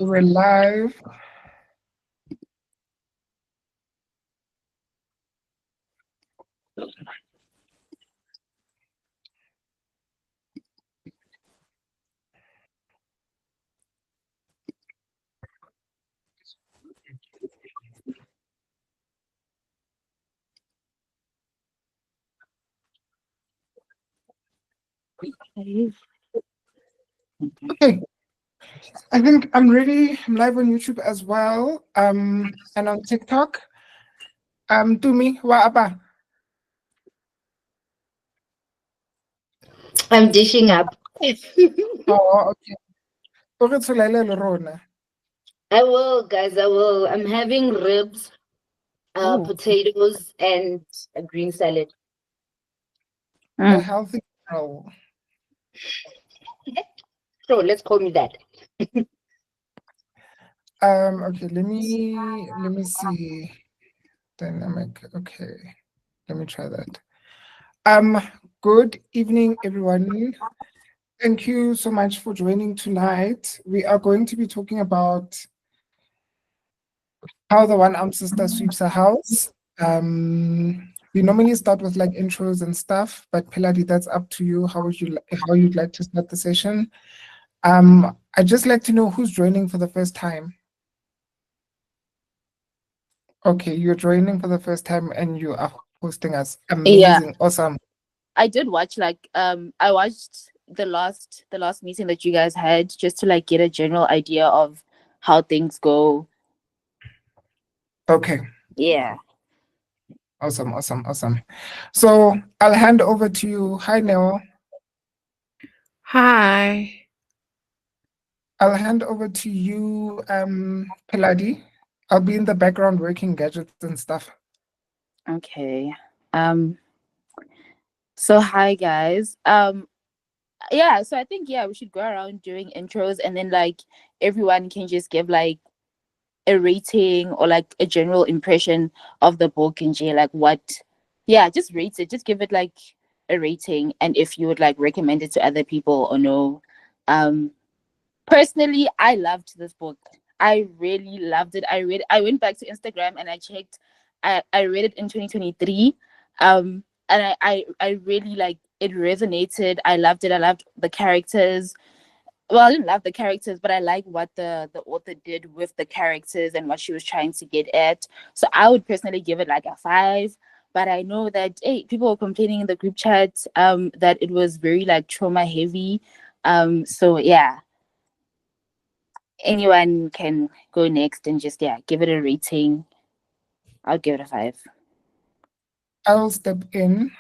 We're live. Okay, I think I'm ready. I'm live on YouTube as well. And on TikTok. Tumi, wa apa? I'm dishing up. Oh, okay. O re tsholele le rona. I will, guys. I will. I'm having ribs, Ooh, potatoes, and a green salad. a healthy girl. So let's call me that. Okay, let me see. Dynamic. Okay, let me try that. Good evening, everyone. Thank you so much for joining tonight. We are going to be talking about how the one armed sister sweeps a house. We normally start with like intros and stuff, but Peladi, that's up to you. How you'd like to start the session? I'd just like to know who's joining for the first time. Okay, you're joining for the first time and you are hosting us. Yeah, Amazing, awesome. I did watch I watched the last meeting that you guys had just to like get a general idea of how things go. Okay, Yeah. awesome, awesome, awesome. So I'll hand over to you. Hi, Neo. Hi. I'll hand over to you, Peladi. I'll be in the background working gadgets and stuff. Okay. So hi guys. Yeah, so I think we should go around doing intros and then like everyone can just give like a rating or like a general impression of the book and like what just rate it. Just give it like a rating and if you would like recommend it to other people or no. Personally, I loved this book. I really loved it. I went back to Instagram and I checked. I read it in 2023. And I really like it resonated. I loved it. I loved the characters. Well, I didn't love the characters, but I like what the author did with the characters and what she was trying to get at. So I would personally give it like a 5. But I know that people were complaining in the group chat that it was very like trauma heavy. So yeah, anyone can go next and just give it a rating. I'll give it a 5. I'll step in,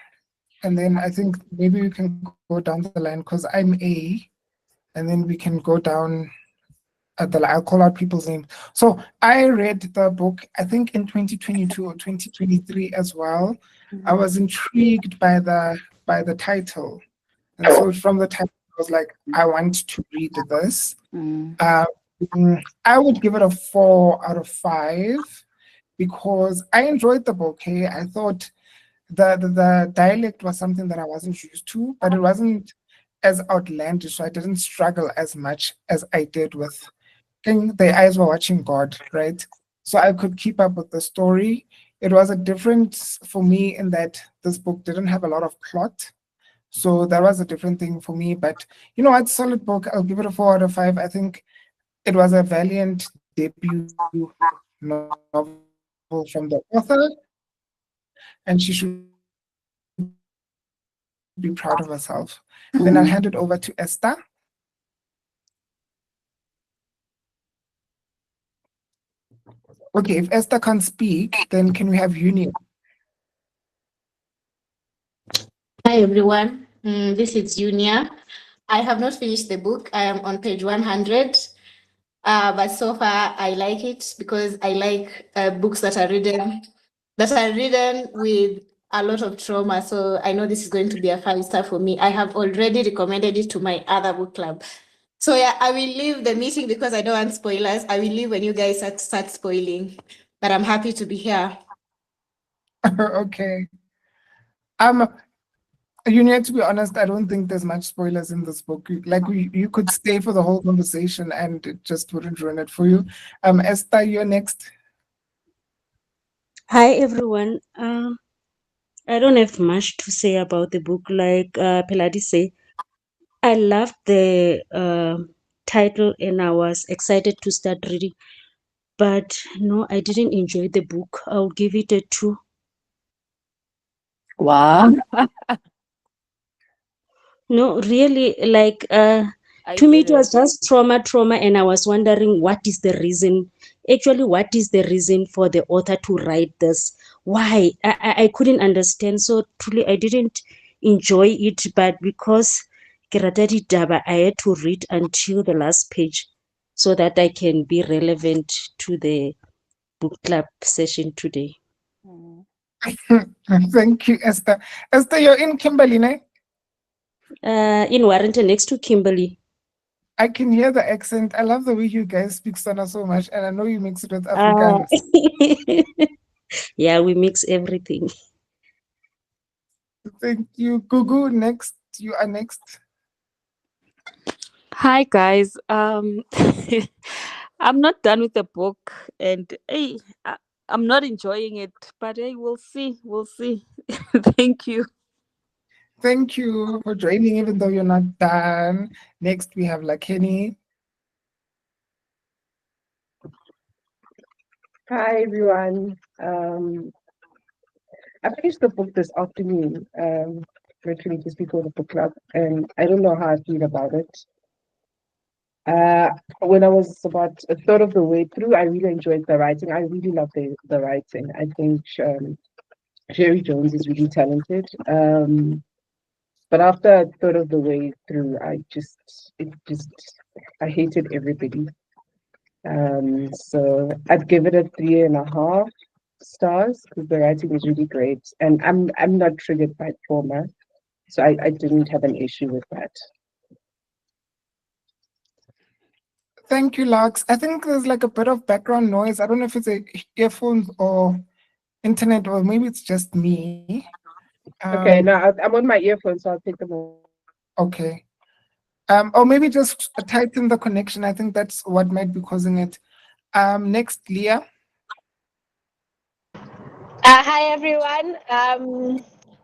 and then I think maybe we can go down the line because I'm A, and then we can go down I'll call out people's names. So I read the book, I think in 2022 or 2023 as well. I was intrigued by the title. And so from the title, I was like, I want to read this. I would give it a 4 out of 5 because I enjoyed the book. Hey, I thought the dialect was something that I wasn't used to, but it wasn't as outlandish. So I didn't struggle as much as I did with the eyes were watching God, right? So I could keep up with the story. It was a difference for me in that this book didn't have a lot of plot. So that was a different thing for me. But you know what? Solid book. I'll give it a 4 out of 5. I think it was a valiant debut novel from the author, and she should be proud of herself. Then I'll hand it over to Esther. Okay, if Esther can't speak, then can we have Union? Hi everyone, this is Junia. I have not finished the book. I am on page 100, but so far I like it because I like books that are written with a lot of trauma. So I know this is going to be a 5-star for me. I have already recommended it to my other book club. So yeah, I will leave the meeting because I don't want spoilers. I will leave when you guys start spoiling, but I'm happy to be here. Okay. You need to be honest, I don't think there's much spoilers in this book. You could stay for the whole conversation and it just wouldn't ruin it for you. Esther, you're next. Hi everyone. I don't have much to say about the book. Like Peladi say, I loved the title and I was excited to start reading. But no, I didn't enjoy the book. I'll give it a 2. Wow. No, really, like I to me get it was it. just trauma, and I was wondering what is the reason. Actually, what is the reason for the author to write this? Why? I couldn't understand. So truly, I didn't enjoy it. But because ke rata ditaba, I had to read until the last page so that I can be relevant to the book club session today. Mm. Thank you, Esther. Esther, you're in Kimberley, ne? In Warrington, next to Kimberly. I can hear the accent. I love the way you guys speak Sona so much, and I know you mix it with Uh, Afrikaans. yeah, we mix everything. Thank you. Gugu, next. You are next. Hi guys. I'm not done with the book, and hey, I'm not enjoying it. But hey, we'll see. We'll see. Thank you. Thank you for joining, even though you're not done. Next, we have Lakeni. Hi everyone. I finished the book this afternoon, literally just before the book club, and I don't know how I feel about it. Uh, when I was about a third of the way through, I really enjoyed the writing. I really love the writing. I think Sherry Jones is really talented. But after a third of the way through, I hated everybody. So I'd give it a 3.5 stars because the writing is really great, and I'm not triggered by trauma, so I didn't have an issue with that. Thank you, Lux. I think there's like a bit of background noise. I don't know if it's earphones or internet, or maybe it's just me. Okay, now I'm on my earphones, so I'll take them off. Okay. Or maybe just tighten the connection. I think that's what might be causing it. Next, Leah. Hi everyone.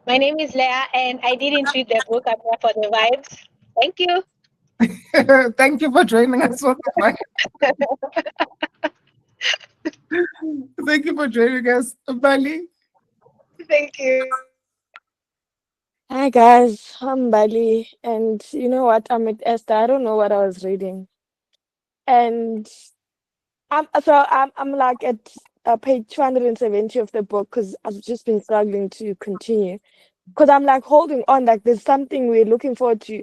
My name is Leah, and I didn't read the book. I'm here for the vibes. Thank you. Thank you for joining us. Thank you for joining us, Bali. Thank you. Hi guys, I'm Bali, and you know what? I'm with Esther. I don't know what I was reading, and I'm like at page 270 of the book because I've just been struggling to continue because I'm like holding on, like there's something we're looking forward to.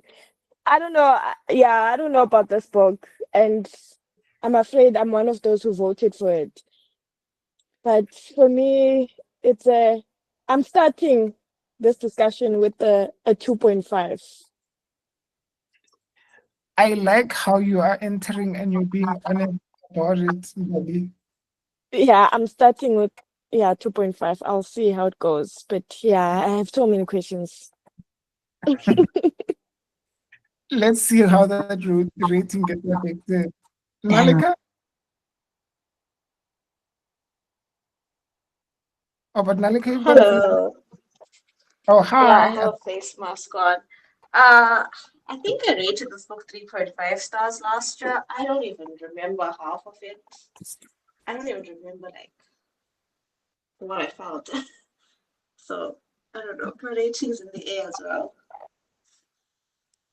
I don't know. Yeah, I don't know about this book, and I'm afraid I'm one of those who voted for it. But for me, it's a. I'm starting this discussion with a 2.5. I like how you are entering and you're being honest about it, Bali. Yeah, I'm starting with 2.5. I'll see how it goes. But yeah, I have so many questions. Let's see how that rating gets affected. Malika? Oh, but Nalika, you've got a face. Hello. Oh, Yeah, I hi. have a face mask on. I think I rated this book 3.5 stars last year. I don't even remember half of it. I don't even remember like what I felt. So I don't know. My rating's in the air as well.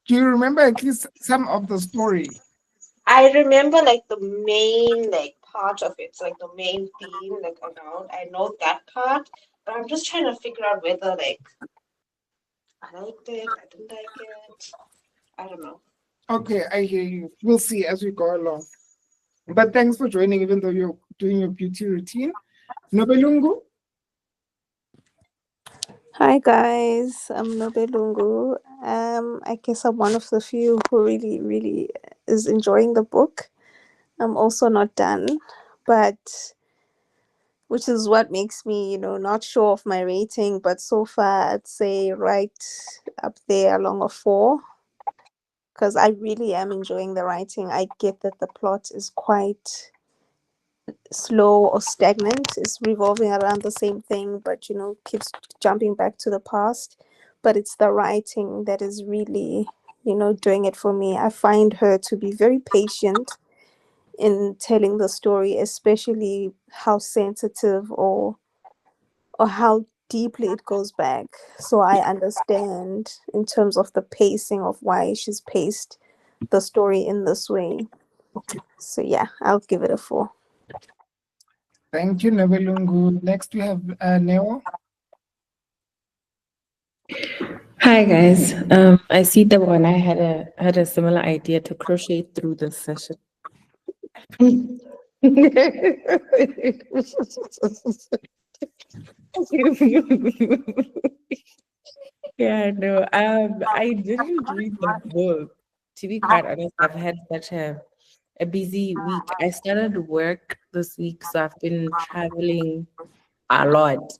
Do you remember at least some of the story? I remember like the main like part of it, so, like the main theme, like around. I know that part, but I'm just trying to figure out whether like I liked it, I didn't like it. I don't know. Okay, I hear you. We'll see as we go along. But thanks for joining, even though you're doing your beauty routine. Nobelungu? Hi guys, I'm Nobelungu. I guess I'm one of the few who really is enjoying the book. I'm also not done, but which is what makes me, not sure of my rating. But so far, I'd say right up there along a 4, because I really am enjoying the writing. I get that the plot is quite slow or stagnant. It's revolving around the same thing, but keeps jumping back to the past. But it's the writing that is really, doing it for me. I find her to be very patient in telling the story, especially how sensitive or how deeply it goes back. So I understand in terms of the pacing of why she's paced the story in this way. So yeah, I'll give it a 4. Thank you, Nabelungu. Next, we have Neo. Hi guys. I see that when I had a similar idea to crochet through this session. Yeah, no. I didn't read the book. To be quite honest, I've had such a busy week. I started work this week, so I've been traveling a lot.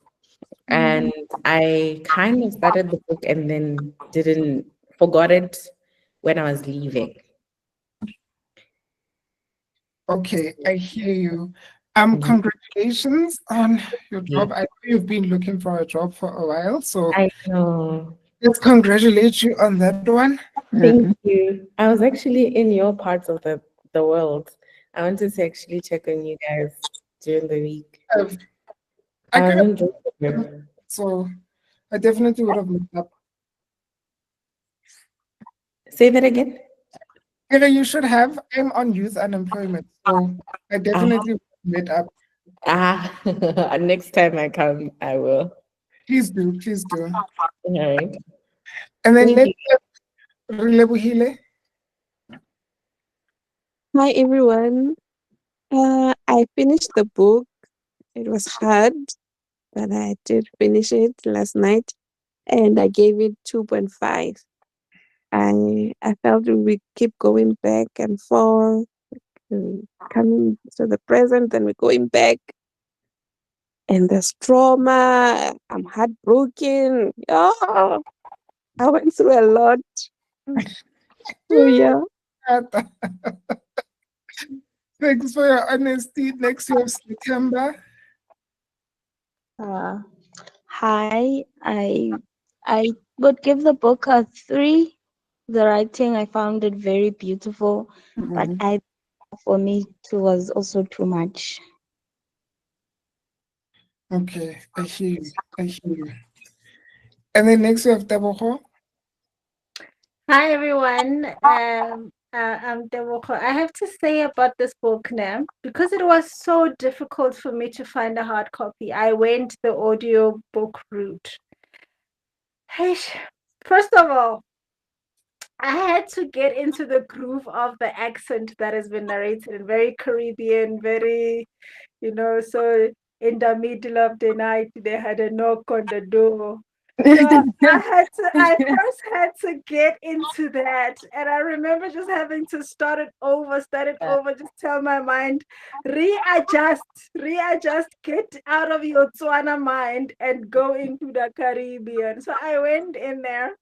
And I kind of started the book and then didn't forgot it when I was leaving. Okay, I hear you. Congratulations on your job. I know you've been looking for a job for a while, so I know. let's congratulate you on that one. Thank you. I was actually in your parts of the world. I wanted to actually check on you guys during the week. I I could was have, enjoying so I definitely would have met up. Say that again. Kira, you should have. I'm on youth unemployment, so I definitely would have met up. Next time I come, I will. Please do, please do. All right. And then Thank let's you. have Relebohile. Hi everyone. I finished the book. It was hard, but I did finish it last night, and I gave it 2.5. I felt we keep going back and forth, coming to the present, then we're going back, and there's trauma. I'm heartbroken. Oh, I went through a lot. So yeah. Thanks for your honesty. Next, we have September. Hi, I would give the book a 3. The writing, I found it very beautiful, but for me it was also too much. Okay, I hear you. I hear you. And then next we have Tebogo. Hi everyone. I'm Dewoko. I have to say about this book now, because it was so difficult for me to find a hard copy, I went the audio book route. Hey, first of all, I had to get into the groove of the accent that has been narrated in very Caribbean, very, so in the middle of the night, they had a knock on the door. So I first had to get into that. And I remember just having to start it over, just tell my mind, readjust, get out of your Tswana mind and go into the Caribbean. So I went in there.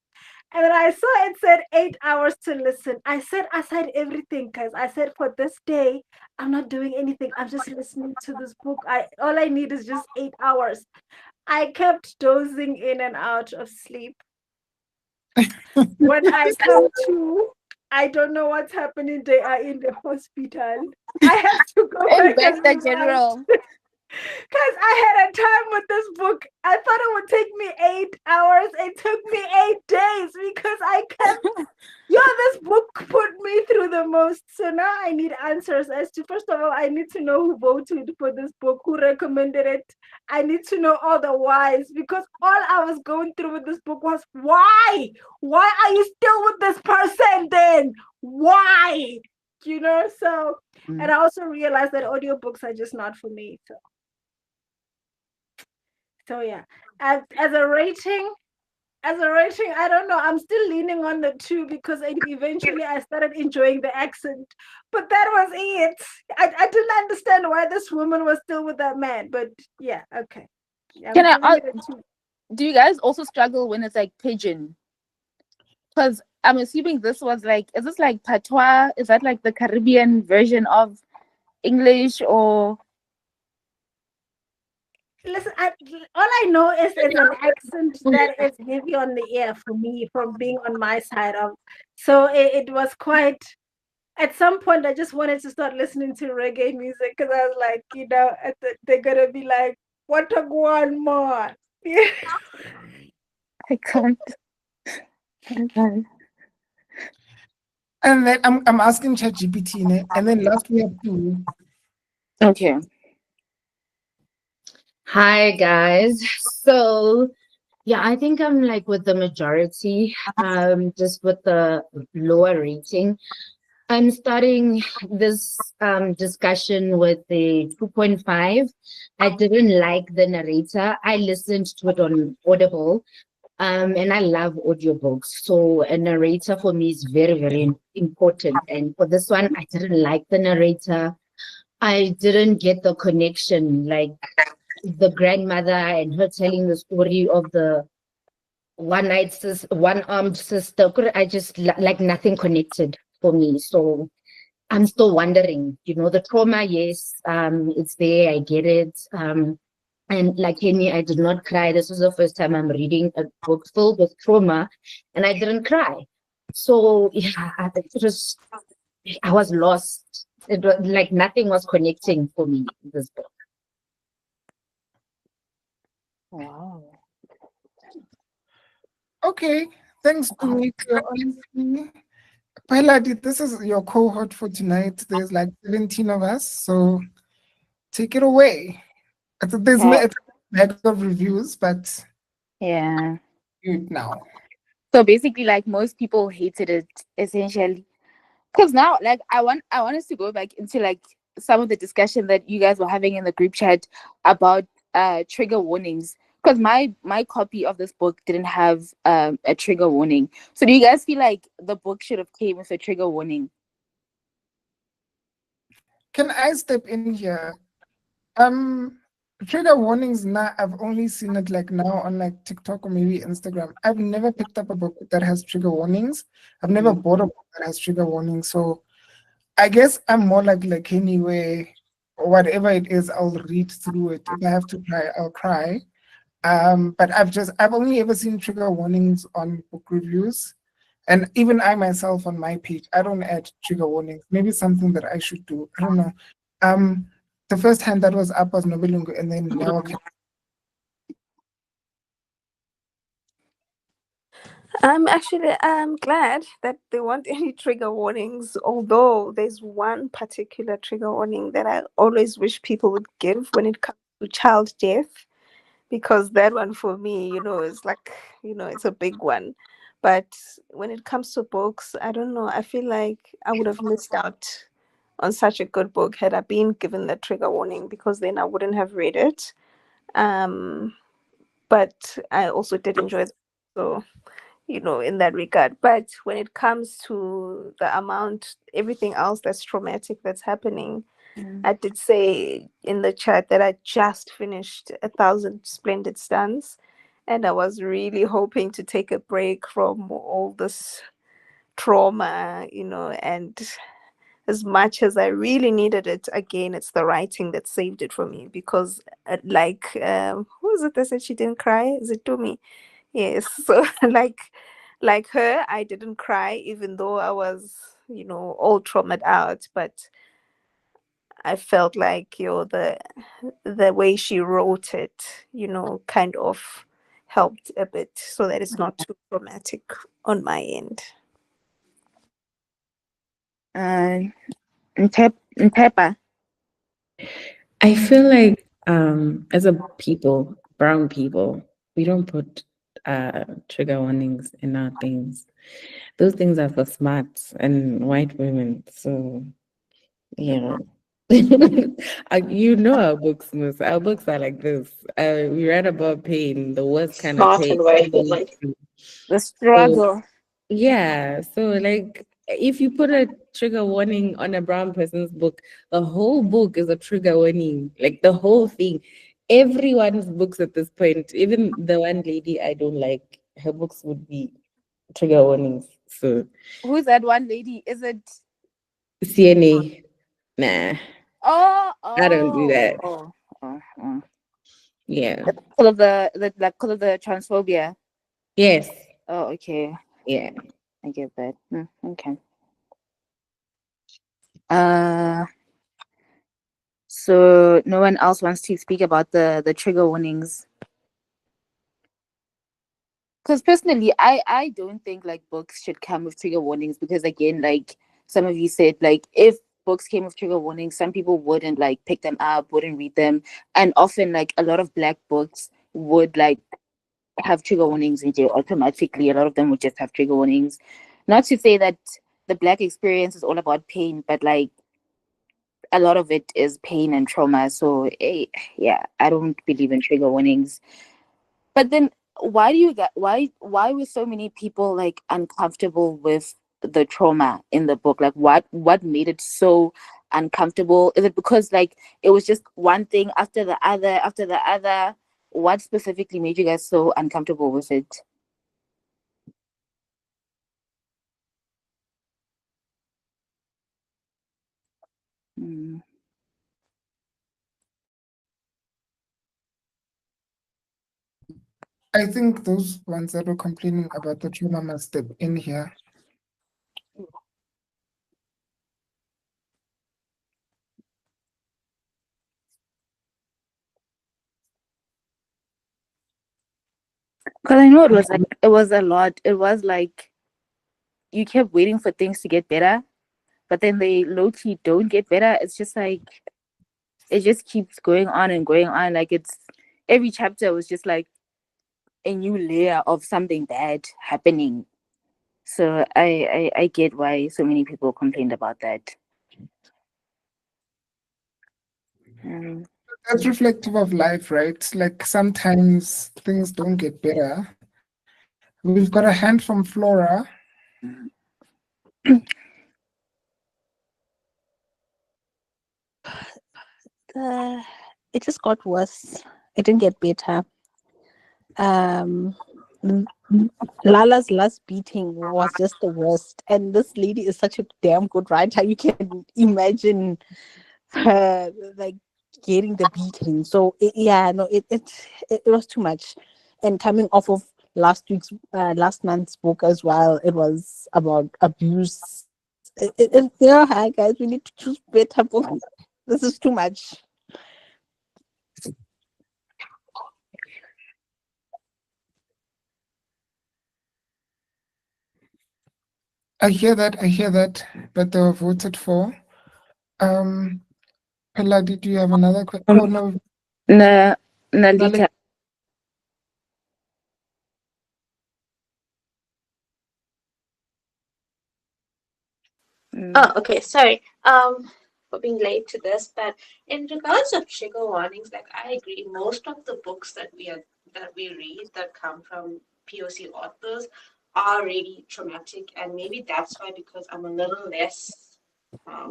And then I saw it said 8 hours to listen. I set aside everything because I said for this day, I'm not doing anything. I'm just listening to this book. All I need is just 8 hours. I kept dozing in and out of sleep. When I come to, I don't know what's happening. They are in the hospital. I have to go back and Inspector General. because I had a time with this book. I thought it would take me 8 hours. It took me 8 days because I kept. This book put me through the most. So now I need answers as to, first of all, I need to know who voted for this book, who recommended it. I need to know all the whys, because all I was going through with this book was why? Why are you still with this person then? Why? So, and I also realized that audiobooks are just not for me. So yeah, as a rating, as a rating, I don't know. I'm still leaning on the 2 because eventually I started enjoying the accent. But that was it. I didn't understand why this woman was still with that man. But yeah, okay. I'm Can I giving it a 2. do you guys also struggle when it's like pidgin? Because I'm assuming this was like, is this like patois? Is that like the Caribbean version of English or? Listen, all I know is it's an accent that is heavy on the ear for me from being on my side of. So it was quite. At some point, I just wanted to start listening to reggae music because I was like, they're gonna be like, "What a one more." I can't. And then I'm asking ChatGPT, and then last we have two. Okay. Hi guys. So yeah, I think I'm like with the majority, just with the lower rating. I'm starting this discussion with the 2.5. I didn't like the narrator. I listened to it on Audible, and I love audiobooks. So a narrator for me is very, very important. And for this one, I didn't like the narrator. I didn't get the connection, like the grandmother and her telling the story of the one-armed sister. I just like nothing connected for me. So I'm still wondering, the trauma, yes, it's there, I get it. And like Henny, I did not cry. This was the first time I'm reading a book filled with trauma, and I didn't cry. So yeah, I was lost. It was like nothing was connecting for me in this book. Wow. Okay, thanks, Tamika. Honestly, Pailadi, this is your cohort for tonight. There's like 17 of us, so take it away. There's Okay. a bag of reviews, but Yeah. good now. So basically, like most people hated it essentially. Because now, like, I want us to go back into like some of the discussion that you guys were having in the group chat about trigger warnings. Because my copy of this book didn't have a trigger warning. So do you guys feel like the book should have came with a trigger warning? Can I step in here? Um, Trigger warnings now, I've only seen it like now on like TikTok or maybe Instagram. I've never picked up a book that has trigger warnings. I've never bought a book that has trigger warnings. So I guess I'm more like anyway, whatever it is, I'll read through it. If I have to cry, I'll cry. But I've only ever seen trigger warnings on book reviews. And even I myself on my page, I don't add trigger warnings. Maybe something that I should do. I don't know. Um, the first hand that was up was Nobelungu, and then now I'm glad that there weren't any trigger warnings, although there's one particular trigger warning that I always wish people would give when it comes to child death, because that one for me, is like, it's a big one. But when it comes to books, I don't know. I feel like I would have missed out on such a good book had I been given the trigger warning, because then I wouldn't have read it. But I also did enjoy it. So, in that regard. But when it comes to the amount, everything else that's traumatic that's happening, I did say in the chat that I just finished 1,000 Splendid Suns, and I was really hoping to take a break from all this trauma, and as much as I really needed it, again, it's the writing that saved it for me, because who is it that said she didn't cry? Is it Tumi? Yes. So like her, I didn't cry even though I was, all traumatized out, but I felt like, the way she wrote it, kind of helped a bit so that it's not too traumatic on my end. Pepper. I feel like as a people, brown people, we don't put trigger warnings in our things. Those things are for smarts and white women. So yeah. You know our books, Miss. Our books are like this. We read about pain, the worst kind of Smart pain. and right, like The So struggle. yeah, so like if you put a trigger warning on a brown person's book, the whole book is a trigger warning. Like the whole thing. Everyone's books at this point, even the one lady I don't like, her books would be trigger warnings. So Who's that one lady? Is it? CNA, nah, Oh, I don't do oh, that. oh, oh, oh. Yeah. Because of because of the transphobia. Yes. Oh, okay. Yeah. I get that. Okay. Uh, so no one else wants to speak about the trigger warnings. Because personally, I don't think like books should come with trigger warnings because again, like some of you said, like if books came with trigger warnings, some people wouldn't like pick them up, wouldn't read them, and often like a lot of black books would like have trigger warnings in there automatically. A lot of them would just have trigger warnings. Not to say that the black experience is all about pain, but like a lot of it is pain and trauma. So yeah, I don't believe in trigger warnings. But then why do you get why were so many people like uncomfortable with the trauma in the book? Like what made it so uncomfortable? Is it because like it was just one thing after the other after the other? What specifically made you guys so uncomfortable with it? Mm. I think those ones that were complaining about the trauma must step in here. Because I know it was a lot. It was like you kept waiting for things to get better, but then they low key don't get better. It's just like it just keeps going on and going on. Like it's every chapter was just like a new layer of something bad happening. So I get why so many people complained about that. Mm. That's reflective of life, right? Like sometimes things don't get better. We've got a hand from Flora. It just got worse. It didn't get better. Um, Lala's last beating was just the worst, and this lady is such a damn good writer. You can imagine her like getting the beating. So yeah, no, it was too much, and coming off of last month's book as well, it was about abuse. Yeah, hi guys, we need to choose better books. This is too much. I hear that, but they were voted for. Um, Peladi, do you have another question? Oh no, Nalita. Oh, okay. Sorry. For being late to this, but in regards of trigger warnings, like I agree, most of the books that we read that come from POC authors are really traumatic, and maybe that's why because I'm a little less,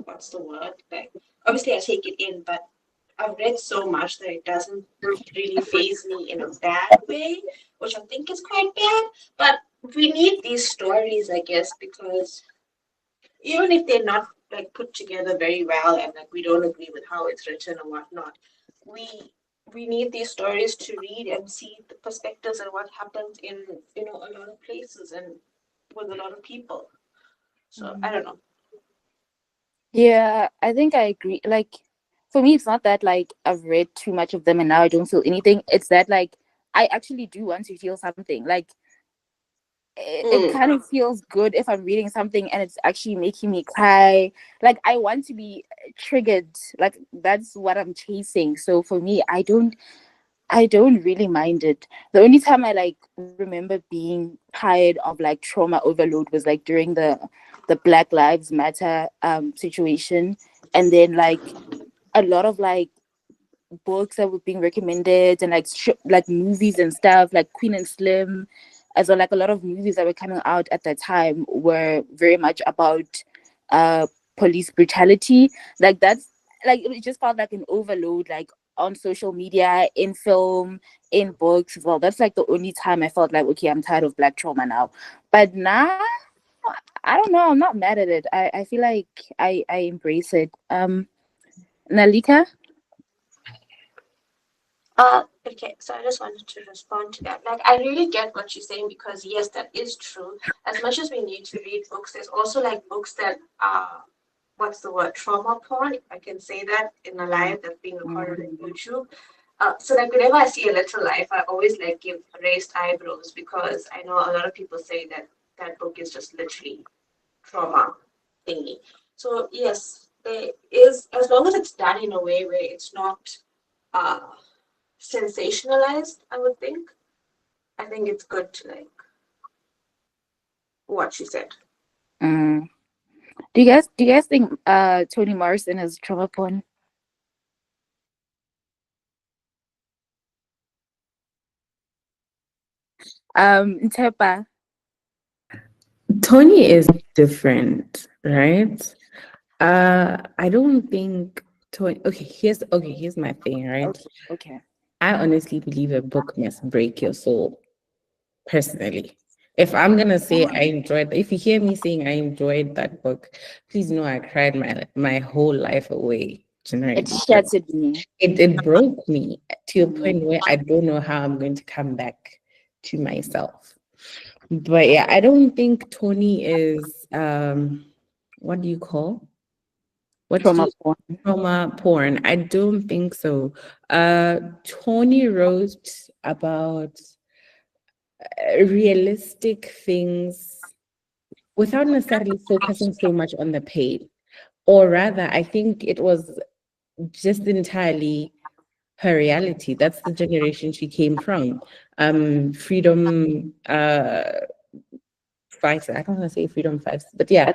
what's the word? Like obviously I take it in, but I've read so much that it doesn't really phase me in a bad way, which I think is quite bad. But we need these stories, I guess, because even if they're not like put together very well and like we don't agree with how it's written or whatnot, we we need these stories to read and see the perspectives and what happens in a lot of places and with a lot of people. So I don't know. Yeah, I think I agree. Like for me it's not that like I've read too much of them and now I don't feel anything. It's that like I actually do want to feel something. Like it kind of feels good if I'm reading something and it's actually making me cry. Like I want to be triggered. Like that's what I'm chasing. So for me, I don't really mind it. The only time I like remember being tired of like trauma overload was like during the Black Lives Matter situation, and then like a lot of like books that were being recommended, and like like movies and stuff, like Queen and Slim, as well. Like a lot of movies that were coming out at that time were very much about uh police brutality. Like that's like it just felt like an overload, like on social media, in film, in books. Well, that's like the only time I felt like, okay, I'm tired of black trauma now. But now I don't know, I'm not mad at it. I feel like I embrace it. Nalika. Okay, so I just wanted to respond to that. Like, I really get what you're saying because, yes, that is true. As much as we need to read books, there's also like books that are, what's the word, trauma porn, if I can say that, in a live that's being recorded on YouTube. So, like, whenever I see a little life, I always like give raised eyebrows because I know a lot of people say that that book is just literally trauma thingy. So, yes, there is, as long as it's done in a way where it's not. Uh, Sensationalized, I would think. I think it's good to like what she said. Mm. Do you guys think Toni Morrison is trauma porn? Ntepa. Tony is different, right? I don't think Tony. Here's my thing, right? Okay. I honestly believe a book must break your soul. Personally, if I'm gonna say I enjoyed, if you hear me saying I enjoyed that book, please know I cried my whole life away. It Generally, shattered me. it broke me to a point where I don't know how I'm going to come back to myself. But yeah, I don't think Tony is what do you call Trauma porn. trauma porn? I don't think so. Tony wrote about realistic things without necessarily focusing so much on the pain. Or rather, I think it was just entirely her reality. That's the generation she came from. Freedom fighter. I don't want to say freedom fighters, but yeah,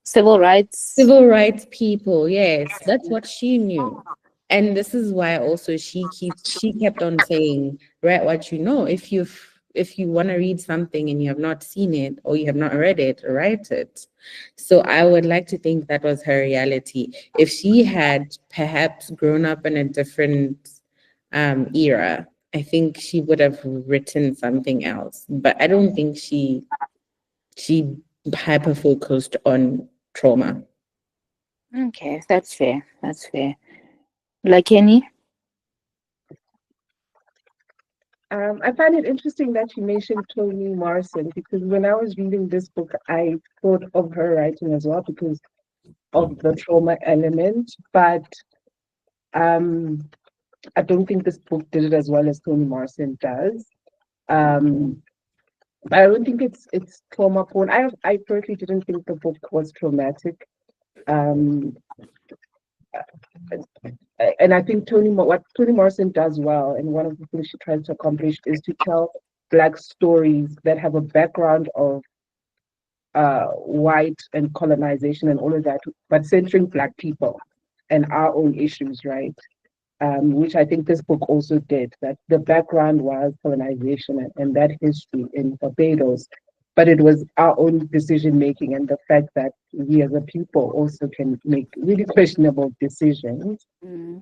Civil rights. civil rights people. Yes, that's what she knew. And this is why also she kept on saying, write what you know. If you want to read something and you have not seen it or you have not read it, write it. So I would like to think that was her reality. If she had perhaps grown up in a different era, I think she would have written something else. But I don't think she hyper focused on trauma. Okay, that's fair. That's fair. Like Kenny. I find it interesting that you mentioned Toni Morrison because when I was reading this book, I thought of her writing as well because of the trauma element. But um, I don't think this book did it as well as Toni Morrison does. Um, but I don't think it's trauma porn. I personally didn't think the book was traumatic. Um, and I think what Toni Morrison does well, and one of the things she tries to accomplish is to tell Black stories that have a background of white and colonization and all of that, but centering Black people and our own issues, right? Which I think this book also did. That the background was colonization and that history in Barbados, but it was our own decision making and the fact that we as a people also can make really questionable decisions. And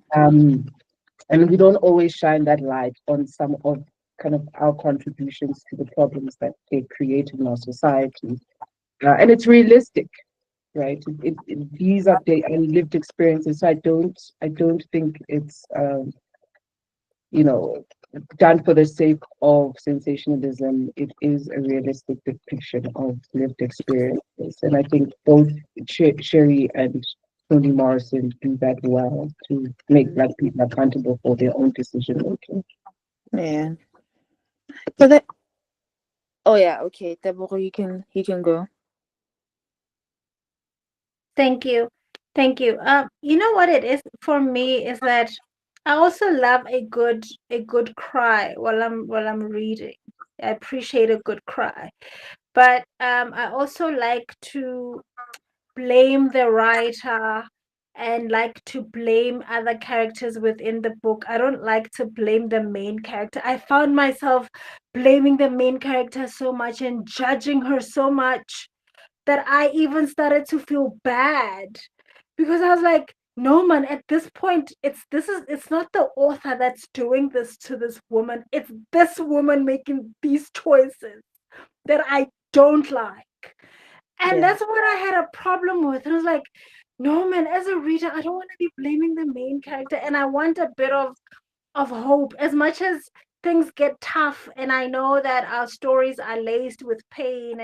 we don't always shine that light on some of kind of our contributions to the problems that they create in our society. And it's realistic, right? These are the lived experiences. So I don't think it's you know done for the sake of sensationalism. It is a realistic depiction of lived experiences, and I think both Sherry and Toni Morrison do that well to make Black people accountable for their own decision making. Yeah. So that. Oh yeah. Okay, Deborah, you can go. Thank you. Thank you. You know what it is for me is that I also love a good cry while I'm reading. I appreciate a good cry. But I also like to blame the writer and like to blame other characters within the book. I don't like to blame the main character. I found myself blaming the main character so much and judging her so much that I even started to feel bad because I was like, no man, at this point, it's not the author that's doing this to this woman. It's this woman making these choices that I don't like. And Yeah. that's what I had a problem with. And I was like, no man, as a reader, I don't want to be blaming the main character. And I want a bit of hope. As much as things get tough, and I know that our stories are laced with pain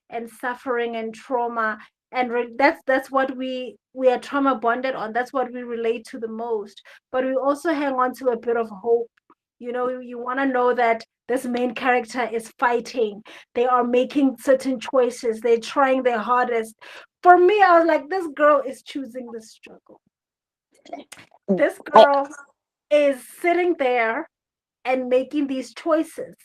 and suffering and trauma, and that's what we are trauma bonded on. That's what we relate to the most. But we also hang on to a bit of hope. You want to know that this main character is fighting. They are making certain choices. They're trying their hardest. For me, I was like, this girl is choosing the struggle. This I girl is sitting there and making these choices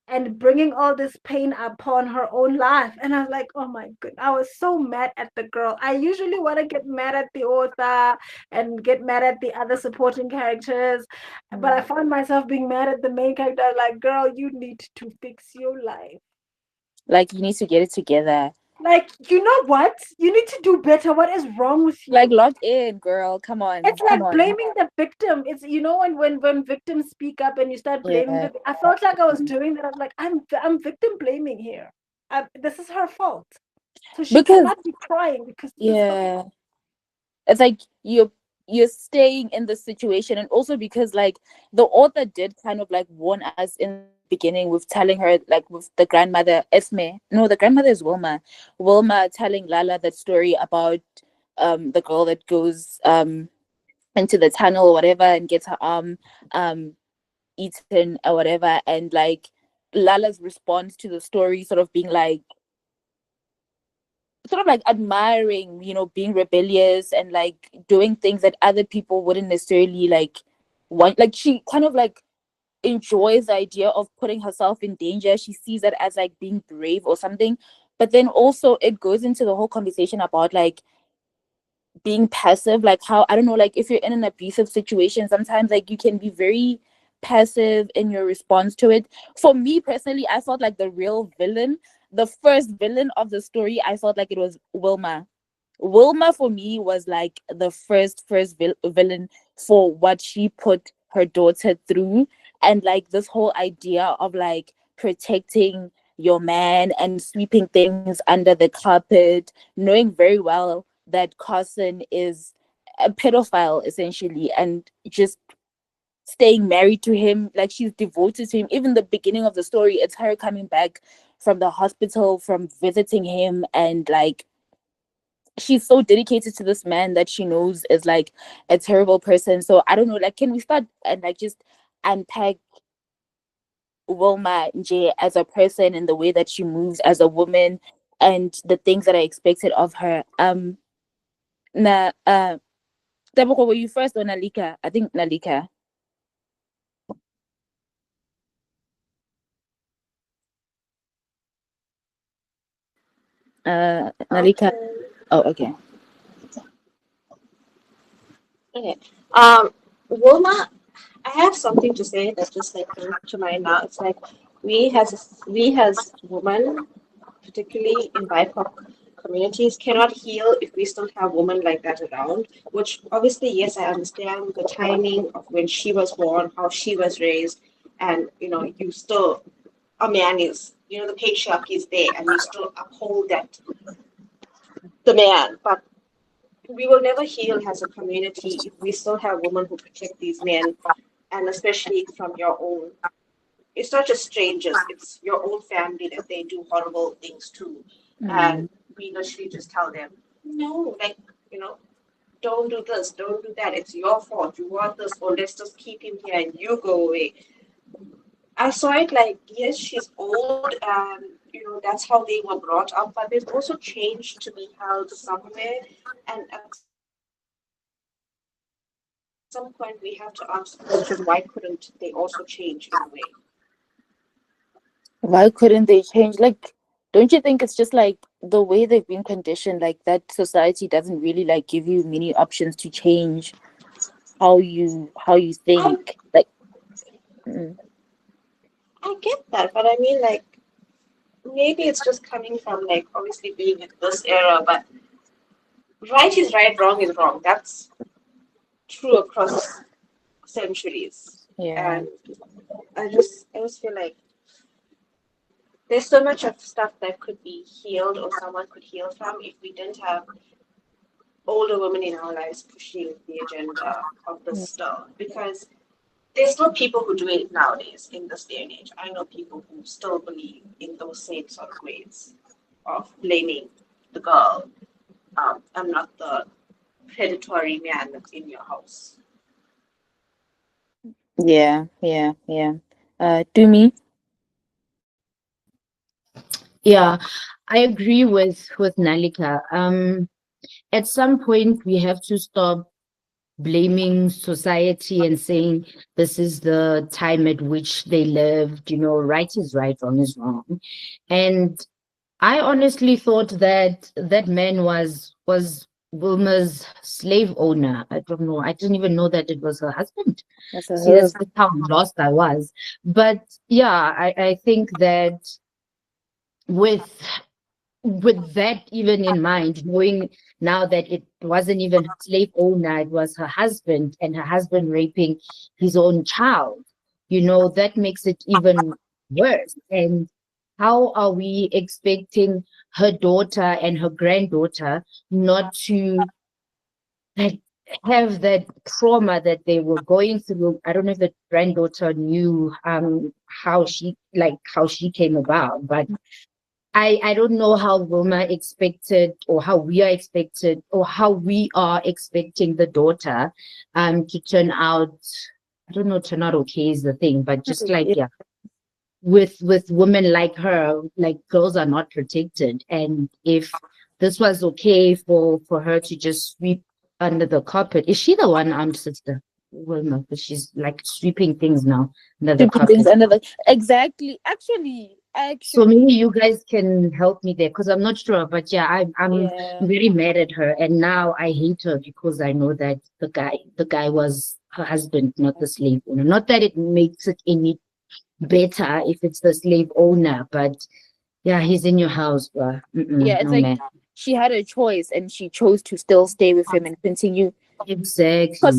and bringing all this pain upon her own life. And I was like, oh my god, I was so mad at the girl. I usually want to get mad at the author and get mad at the other supporting characters, but I found myself being mad at the main character. Like, girl, you need to fix your life. like you need to get it together. Like, you know what? You need to do better. What is wrong with you? Like lock in, girl. Come on. It's Come like on. blaming the victim. It's when victims speak up and you start blaming Yeah. the. I felt like I was doing that. I was like, I'm victim blaming here. This is her fault, so she Because cannot be crying because this is her yeah, fault. it's like you're staying in the situation, and also because like the author did kind of like warn us in the beginning with telling her, like with the grandmother Esme, no, the grandmother is Wilma telling Lala that story about the girl that goes into the tunnel or whatever and gets her arm um eaten or whatever, and like Lala's response to the story sort of being like sort of like admiring, being rebellious and like doing things that other people wouldn't necessarily like want. Like she kind of like enjoys the idea of putting herself in danger. She sees it as like being brave or something. But then also it goes into the whole conversation about like being passive, like how, I don't know, like if you're in an abusive situation, sometimes like you can be very passive in your response to it. For me personally, I felt like the real villain, the first villain of the story, I felt like it was Wilma. For me was like the first villain for what she put her daughter through, and like this whole idea of like protecting your man and sweeping things under the carpet, knowing very well that Carson is a pedophile essentially, and just staying married to him. Like she's devoted to him. Even the beginning of the story, it's her coming back from the hospital from visiting him, and like she's so dedicated to this man that she knows is like a terrible person. So I don't know, like can we start and like just unpack Wilma J as a person and the way that she moves as a woman and the things that I expected of her. Na Tebogo, were you first or Nalika? I think Nalika. Nalika. Okay. Oh, okay. Okay. Wilma, I have something to say that just like came to mind now. It's like we as women, particularly in BIPOC communities, cannot heal if we still have women like that around. Which obviously, yes, I understand the timing of when she was born, how she was raised, and you still a man is the patriarchy is there, and you still uphold that the man, but we will never heal as a community if we still have women who protect these men, and especially from your own. It's not just strangers; it's your own family that they do horrible things to, and we literally just tell them, no, like you know, don't do this, don't do that. It's your fault. You want this, or let's just keep him here and you go away. I saw it like, yes, she's old, and that's how they were brought up, but they've also changed to be held somewhere. And at some point, we have to ask the question, why couldn't they also change in a way? Why couldn't they change? Like, don't you think it's just like the way they've been conditioned, like that society doesn't really like give you many options to change how you think. Like, mm, I get that, but I mean, like, maybe it's just coming from, like, obviously being in this era, but right is right, wrong is wrong. That's true across centuries. yeah, And I just feel like there's so much of stuff that could be healed or someone could heal from if we didn't have older women in our lives pushing the agenda of this stuff. Because there's still people who do it nowadays in this day and age. I know people who still believe in those same sort of ways of blaming the girl. I'm not the predatory man that's in your house. yeah. Do me. Yeah, I agree with Nalika. At some point we have to stop blaming society and saying this is the time at which they lived, right is right, wrong is wrong. And I honestly thought that that man was Wilma's slave owner. I don't know. I didn't even know that it was her husband. That's a See, her. that's how lost I was. But yeah, I think that with with that even in mind, knowing now that it wasn't even her slave owner, it was her husband, and her husband raping his own child, that makes it even worse. And how are we expecting her daughter and her granddaughter not to like have that trauma that they were going through? I don't know if the granddaughter knew how she came about, but I don't know how Wilma expected or how we are expected or how we are expecting the daughter to turn out. I don't know, turn out okay is the thing, but just like, Yeah. yeah, with women like her, like girls are not protected. And if this was okay for her to just sweep under the carpet, is she the one, sister Wilma? Because she's like sweeping things now under the Sweeping things carpet. under the exactly. So Actually, maybe you guys can help me there because I'm not sure. But yeah, I'm yeah. very mad at her, and now I hate her because I know that the guy was her husband, not the slave owner. Not that it makes it any better if it's the slave owner, but yeah, he's in your house, bruh. Yeah, it's No like man. she had a choice and she chose to still stay with him and continue. Because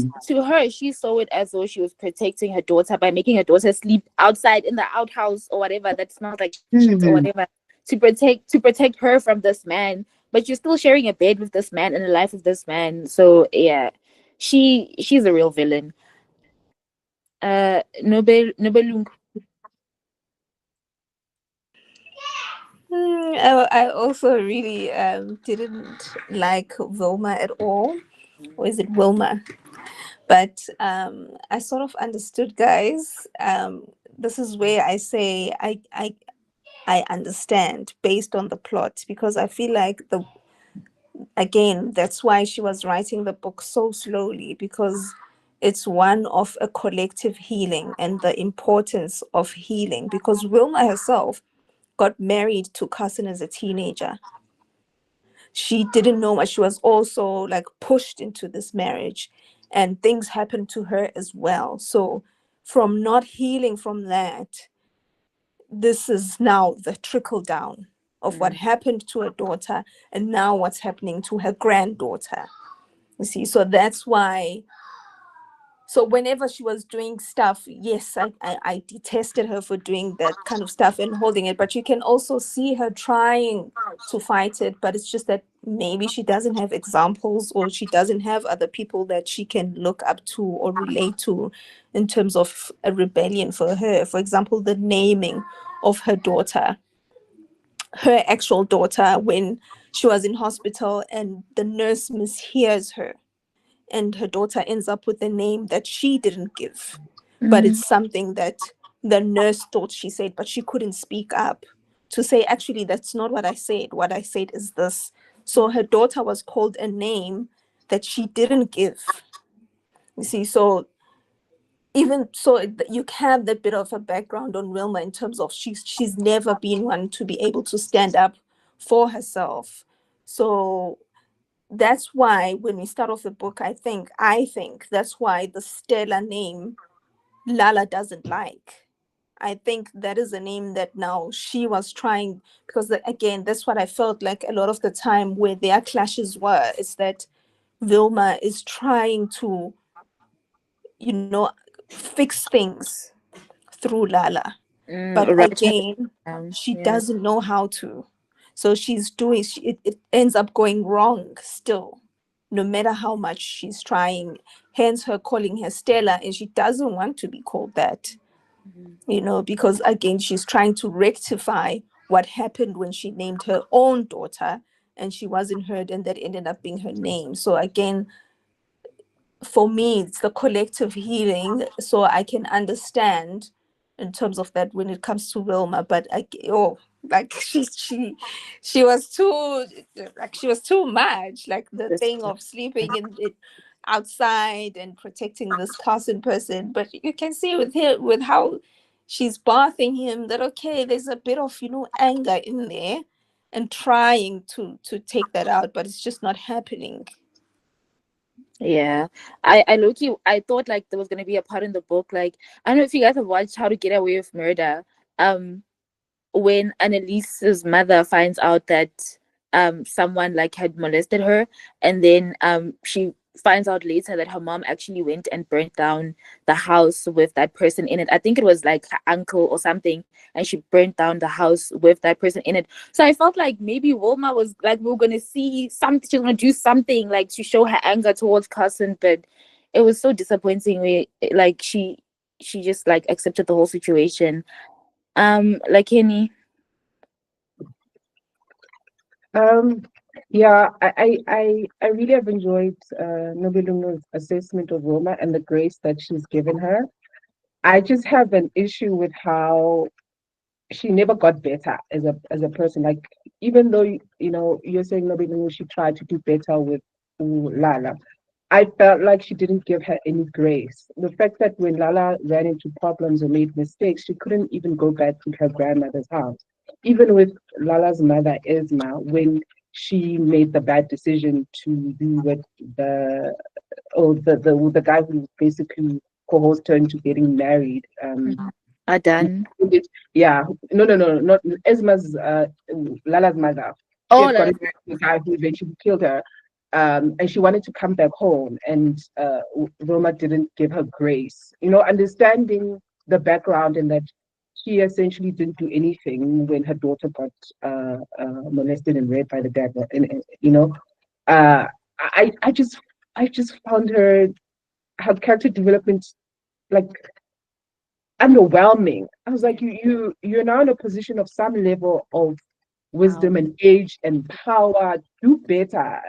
Exactly. to her, she saw it as though she was protecting her daughter by making her daughter sleep outside in the outhouse or whatever that smells like shit or Hmm. whatever to protect her from this man. But you're still sharing a bed with this man and the life of this man. So yeah, she's a real villain. Nobelung. I also really didn't like Vilma at all. Or is it Wilma? But I sort of understood, guys. This is where I say I understand based on the plot, because I feel like again, that's why she was writing the book so slowly, because it's one of a collective healing and the importance of healing, because Wilma herself got married to Cousin as a teenager. She didn't know much. She was also like pushed into this marriage, and things happened to her as well. So from not healing from that, this is now the trickle down of what happened to her daughter, and now what's happening to her granddaughter. You see, so that's why. So whenever she was doing stuff, yes, I detested her for doing that kind of stuff and holding it. But you can also see her trying to fight it. But it's just that maybe she doesn't have examples, or she doesn't have other people that she can look up to or relate to in terms of a rebellion for her. For example, the naming of her daughter, her actual daughter, when she was in hospital and the nurse mishears her, and her daughter ends up with a name that she didn't give, but it's something that the nurse thought she said, but she couldn't speak up to say, actually, that's not what I said. What I said is this. So her daughter was called a name that she didn't give. You see, so even so, you have that bit of a background on Wilma in terms of she's never been one to be able to stand up for herself. So that's why when we start off the book, I think that's why the Stella name Lala doesn't like. I think that is a name that now she was trying, because again, that's what I felt like a lot of the time where their clashes were, is that Vilma is trying to, fix things through Lala. But Right. again, she Yeah. doesn't know how to. So it ends up going wrong still, no matter how much she's trying. Hence her calling her Stella, and she doesn't want to be called that, because again, she's trying to rectify what happened when she named her own daughter and she wasn't heard, and that ended up being her name. So again, for me, it's the collective healing, so I can understand in terms of that when it comes to Wilma. But like she was too, like she was too much, like the thing of sleeping in it outside and protecting this cousin person. But you can see with him, with how she's bathing him, that okay, there's a bit of anger in there, and trying to take that out, but it's just not happening. Yeah, I low-key, I thought like there was gonna be a part in the book, like I don't know if you guys have watched How to Get Away with Murder. When Annalise's mother finds out that someone like had molested her, and then she finds out later that her mom actually went and burnt down the house with that person in it. I think it was like her uncle or something, and she burnt down the house with that person in it. So I felt like maybe Wilma was like, we are gonna see something, she's gonna do something like to show her anger towards cousin, but it was so disappointing. Like she just like accepted the whole situation. Like Henny. Um, yeah, I really have enjoyed Nobilungo's assessment of Roma and the grace that she's given her. I just have an issue with how she never got better as a person. Like, even though you're saying Nobilungo, she tried to do better with Lala. I felt like she didn't give her any grace. The fact that when Lala ran into problems or made mistakes, she couldn't even go back to her grandmother's house. Even with Lala's mother, Esma, when she made the bad decision to be with the guy who basically coerced her into getting married. Adan. Yeah, no, not Esma's, Lala's mother. She Oh, had gotten Lala's married to the guy who eventually killed her, and she wanted to come back home, and Roma didn't give her grace. Understanding the background and that she essentially didn't do anything when her daughter got molested and raped by the dad. Uh, I just found her character development like underwhelming. I was like, you're now in a position of some level of wisdom and age and power. Do better.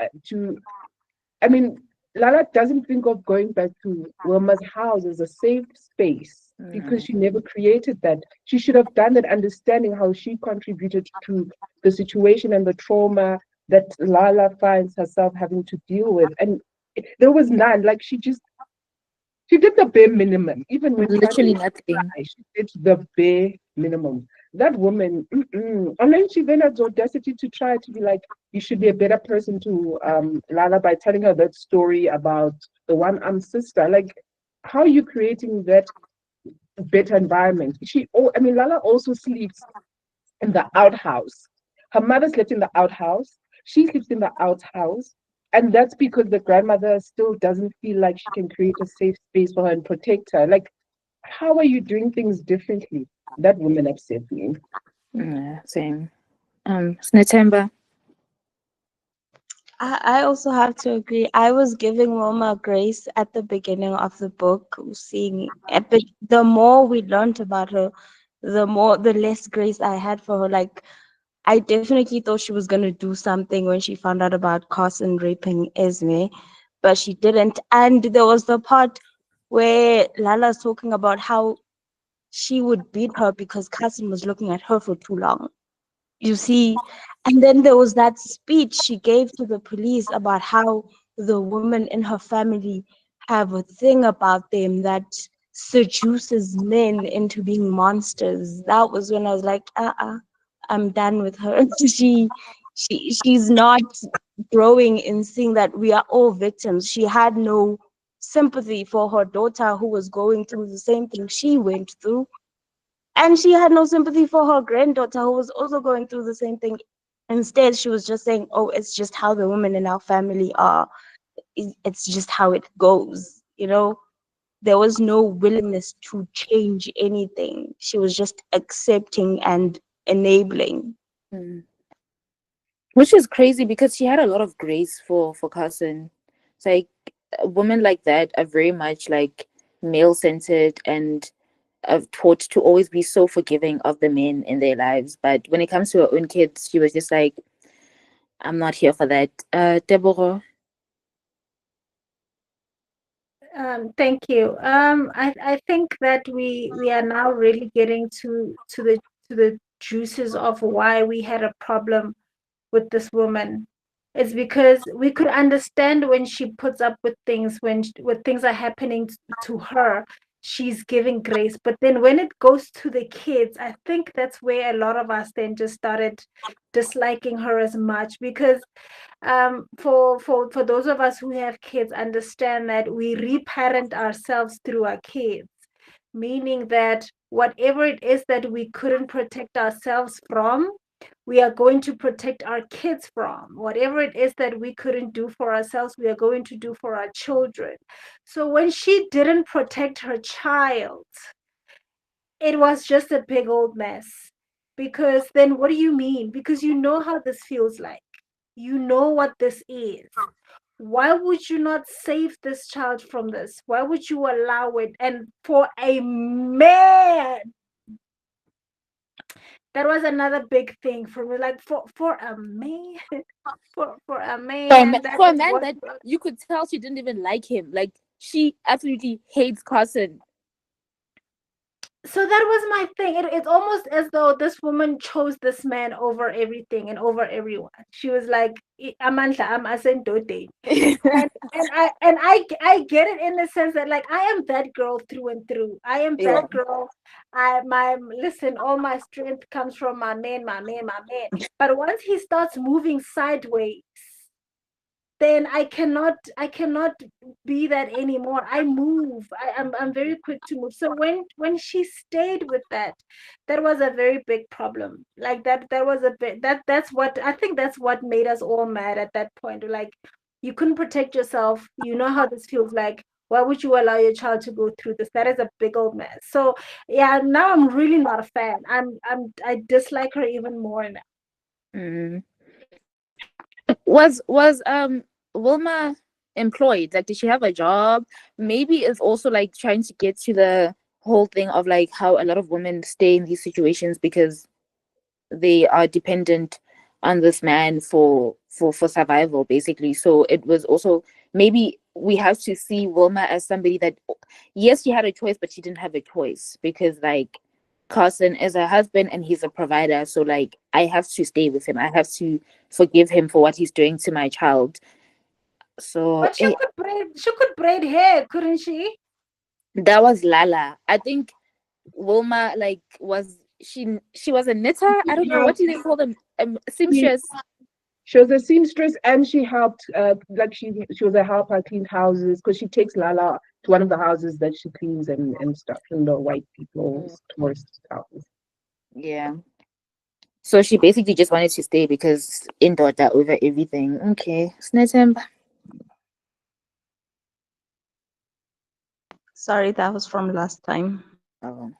I mean, Lala doesn't think of going back to Wilma's house as a safe space because she never created that. She should have done that, understanding how she contributed to the situation and the trauma that Lala finds herself having to deal with. And there was none. Like, she did the bare minimum. Even when literally Francis nothing. cried, she did the bare minimum. That woman, and then she then had the audacity to try to be like, you should be a better person to Lala by telling her that story about the one-armed sister. Like, how are you creating that better environment? Lala also sleeps in the outhouse. Her mother slept in the outhouse. She sleeps in the outhouse. And that's because the grandmother still doesn't feel like she can create a safe space for her and protect her. Like, how are you doing things differently? That woman upset me. Yeah, same. September. I also have to agree. I was giving Roma grace at the beginning of the book, seeing but the more we learned about her, the less grace I had for her. Like, I definitely thought she was gonna do something when she found out about Carson raping Esme, but she didn't. And there was the part where Lala's talking about how she would beat her because Carson was looking at her for too long. You see, and then there was that speech she gave to the police about how the women in her family have a thing about them that seduces men into being monsters. That was when I was like, I'm done with her. She's not growing in seeing that we are all victims. She had no sympathy for her daughter who was going through the same thing she went through, and she had no sympathy for her granddaughter who was also going through the same thing. Instead, she was just saying, oh, it's just how the women in our family are. It's just how it goes, you know? There was no willingness to change anything. She was just accepting and enabling. Mm. Which is crazy because she had a lot of grace for cousin. It's like women like that are very much like male centered and taught to always be so forgiving of the men in their lives. But when it comes to her own kids, she was just like, I'm not here for that. Deborah. Thank you. I think that we are now really getting to the juices of why we had a problem with this woman. It's because we could understand when she puts up with things, when things are happening to her, she's giving grace. But then when it goes to the kids, I think that's where a lot of us then just started disliking her as much, because for those of us who have kids, understand that we reparent ourselves through our kids, meaning that whatever it is that we couldn't protect ourselves from, we are going to protect our kids from. Whatever it is that we couldn't do for ourselves, we are going to do for our children. So when she didn't protect her child, it was just a big old mess. Because then what do you mean? Because you know how this feels like. You know what this is. Why would you not save this child from this? Why would you allow it? And for a man, that was another big thing for me. Like for a man, for a man, that For a is man what. that you could tell she didn't even like him. Like she absolutely hates Carson. So that was my thing. It's almost as though this woman chose this man over everything and over everyone. She was like, Amandla, I'm asendote. And I get it in the sense that, like, I am that girl through and through. I am Yeah. that girl. Listen, all my strength comes from my man, my man, my man. But once he starts moving sideways, then I cannot be that anymore. I move. I'm very quick to move. So when she stayed with that was a very big problem. Like that was a bit that's what I think that's what made us all mad at that point. Like, you couldn't protect yourself. You know how this feels like. Why would you allow your child to go through this? That is a big old mess. So yeah, now I'm really not a fan. I dislike her even more now. Mm. Was Wilma employed? Like, did she have a job? Maybe it's also like trying to get to the whole thing of like how a lot of women stay in these situations because they are dependent on this man for survival, basically. So it was also, maybe we have to see Wilma as somebody that, yes, she had a choice, but she didn't have a choice because like Carson is her husband and he's a provider. So like I have to stay with him. I have to forgive him for what he's doing to my child. So But she could braid hair, couldn't she? that was Lala. I think Wilma like she was a knitter. I don't know, Yeah, what do they call them? Seamstress. she was a seamstress and she helped, like she was a helper, cleaned houses because she takes Lala to one of the houses that she cleans and stuff in the white people's tourist houses. Yeah. So she basically just wanted to stay because in daughter over everything. Okay. Snetem. Sorry, that was from last time. Oh.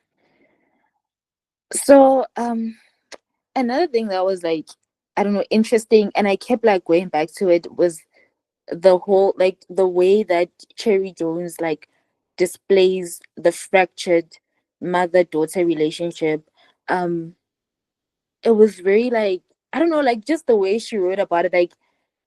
So another thing that was like, I don't know, interesting, and I kept like going back to it, was the whole like the way that Cherry Jones like displays the fractured mother-daughter relationship. Um it was very like, I don't know, like just the way she wrote about it, like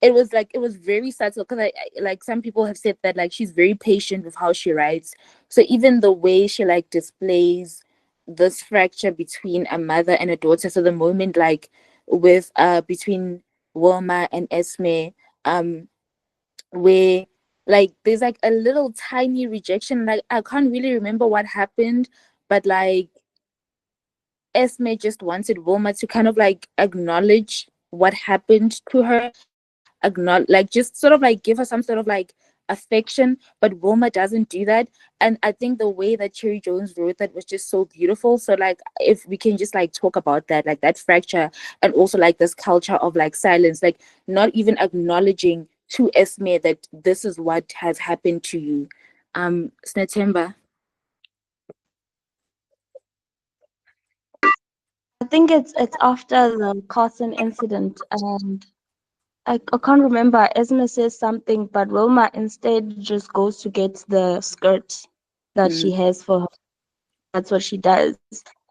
it was very subtle because like some people have said that like she's very patient with how she writes. So even the way she like displays this fracture between a mother and a daughter, so the moment like with between Wilma and Esme, um where like there's like a little tiny rejection, like I can't really remember what happened, but like Esme just wanted Wilma to kind of like acknowledge what happened to her, acknowledge, like just sort of like give her some sort of like affection, but Wilma doesn't do that. And I think the way that Cherry Jones wrote that was just so beautiful. So like if we can just like talk about that, like that fracture, and also like this culture of like silence, like not even acknowledging to Esme that this is what has happened to you. Snatemba. I think it's after the Carson incident, and I can't remember. Esme says something, but Wilma instead just goes to get the skirt that she has for her. That's what she does.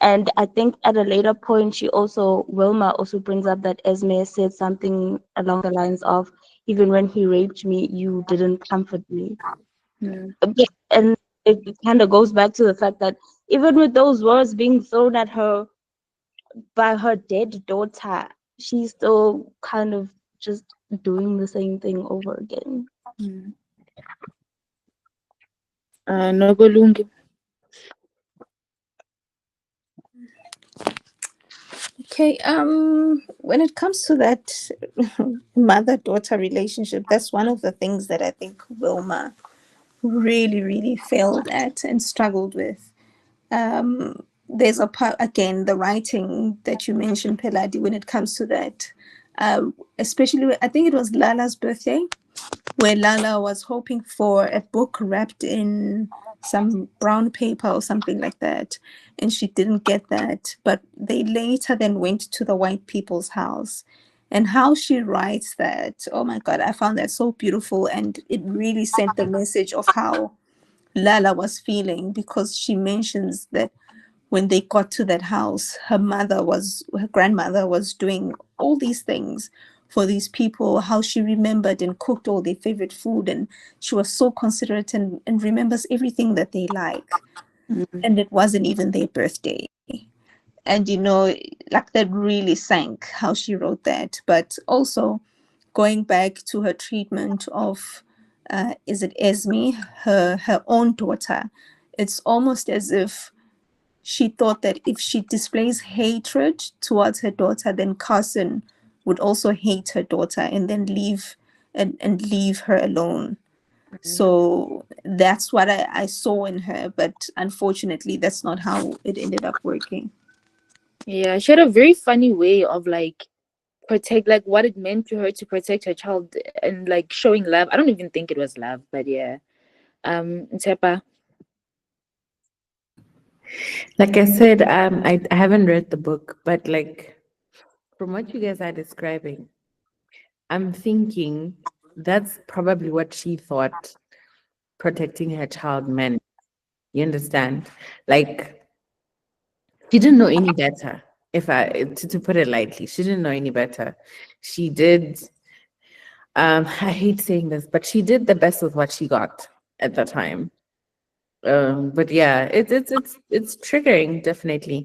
And I think at a later point, Wilma also brings up that Esme said something along the lines of, "Even when he raped me, you didn't comfort me." And it kind of goes back to the fact that even with those words being thrown at her by her dead daughter, she's still kind of just doing the same thing over again. Nobolungi. Okay, when it comes to that mother-daughter relationship, that's one of the things that I think Wilma really, really failed at and struggled with. There's a part, again, the writing that you mentioned, Peladi, when it comes to that, especially, I think it was Lala's birthday, where Lala was hoping for a book wrapped in some brown paper or something like that, and she didn't get that. But they later then went to the white people's house, and how she writes that, oh my God, I found that so beautiful, and it really sent the message of how Lala was feeling, because she mentions that when they got to that house, her grandmother was doing all these things for these people, how she remembered and cooked all their favorite food, and she was so considerate and remembers everything that they like. And it wasn't even their birthday. And like that really sank how she wrote that. But also going back to her treatment of is it Esme, her own daughter, it's almost as if she thought that if she displays hatred towards her daughter, then Carson would also hate her daughter and then leave leave her alone. So that's what I saw in her, but unfortunately that's not how it ended up working. Yeah, she had a very funny way of like protect, like what it meant to her to protect her child and like showing love. I don't even think it was love, but yeah. Ntepa. Like I said, I haven't read the book, but like from what you guys are describing, I'm thinking that's probably what she thought protecting her child meant. You understand? Like she didn't know any better. If I to put it lightly, she didn't know any better. She did. I hate saying this, but she did the best with what she got at the time. But yeah, it's triggering definitely,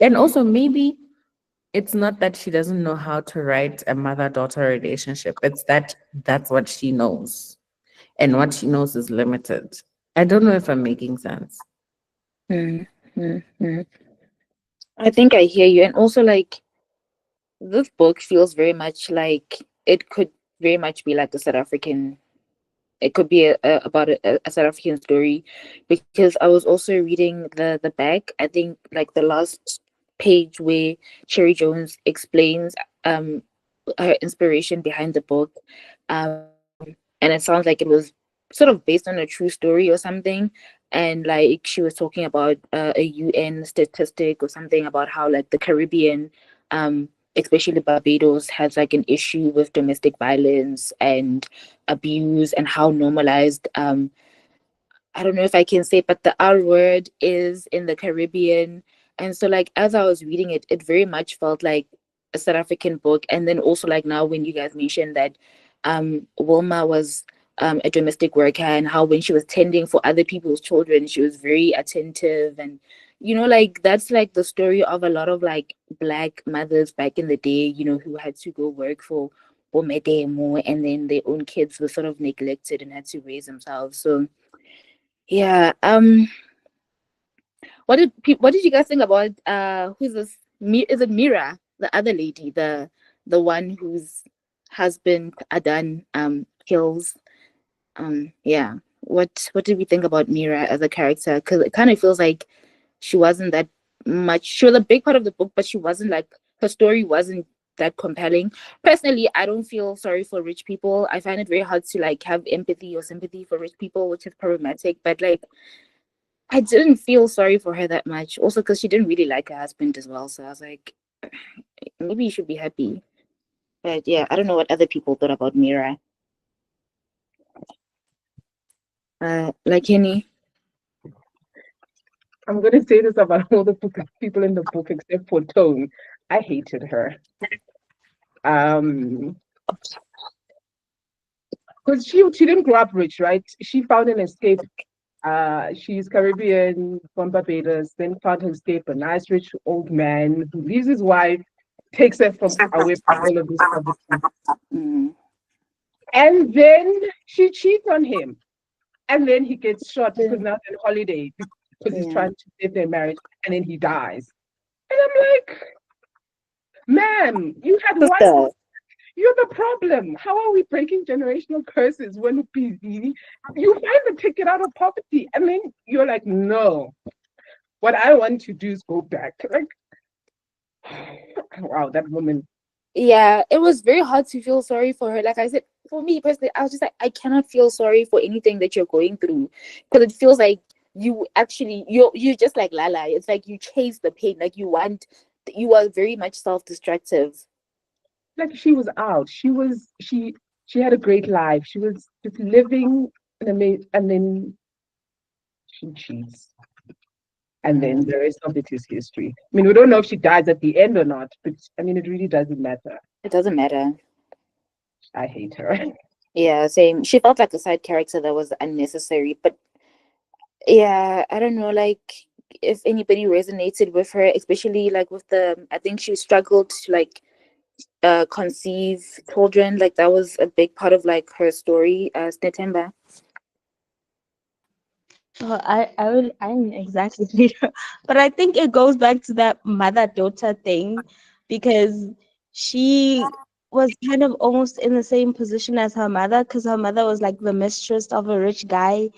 and also maybe it's not that she doesn't know how to write a mother-daughter relationship. It's that that's what she knows, and what she knows is limited. I don't know if I'm making sense. Mm, mm, mm. I think I hear you. And also, like, this book feels very much like it could very much be like a South African. It could be about a South African story, because I was also reading the back. I think like the last page where Cherry Jones explains her inspiration behind the book, and it sounds like it was sort of based on a true story or something. And like she was talking about a UN statistic or something about how like the Caribbean, especially Barbados, has like an issue with domestic violence and abuse, and how normalized I don't know if I can say, but the R word is in the Caribbean. And so, like, as I was reading it, it very much felt like a South African book. And then also, like, now when you guys mentioned that Wilma was a domestic worker, and how when she was tending for other people's children, she was very attentive. And, like, that's like the story of a lot of like Black mothers back in the day, who had to go work for Bomedemo, and then their own kids were sort of neglected and had to raise themselves. So, yeah. What did you guys think about who's this? Is it Mira, the other lady, the one whose husband Adan kills. Yeah. What did we think about Mira as a character? Because it kind of feels like she wasn't that much. She was a big part of the book, but she wasn't like, her story wasn't that compelling. Personally, I don't feel sorry for rich people. I find it very hard to like have empathy or sympathy for rich people, which is problematic. But like, I didn't feel sorry for her that much. Also, because she didn't really like her husband as well. So I was like, maybe you should be happy. But yeah, I don't know what other people thought about Mira. Like Henny. I'm going to say this about all the people in the book except for Tone. I hated her. Because she didn't grow up rich, right? She found an escape. She's Caribbean from Barbados, then found her escape, a nice rich old man who leaves his wife, takes her from away from all of this poverty. And then she cheats on him. And then he gets shot because now they're on holiday because he's trying to save their marriage, and then he dies. And I'm like, ma'am, you had one. You're the problem. How are we breaking generational curses when you find the ticket out of poverty? I mean, you're like, no. What I want to do is go back. Like, wow, that woman. Yeah, it was very hard to feel sorry for her. Like I said, for me personally, I was just like, I cannot feel sorry for anything that you're going through, because it feels like you're just like Lala. It's like you chase the pain, like you are very much self-destructive. Like she was out. She had a great life. She was just living and then she cheats. And then the rest of it is history. I mean, we don't know if she dies at the end or not, but I mean, it really doesn't matter. It doesn't matter. I hate her. Yeah, same. She felt like a side character that was unnecessary. But yeah, I don't know, like if anybody resonated with her, especially like with I think she struggled to like conceive children. Like that was a big part of like her story as Netemba. Oh, I'm exactly Peter. But I think it goes back to that mother-daughter thing because she was kind of almost in the same position as her mother because her mother was like the mistress of a rich guy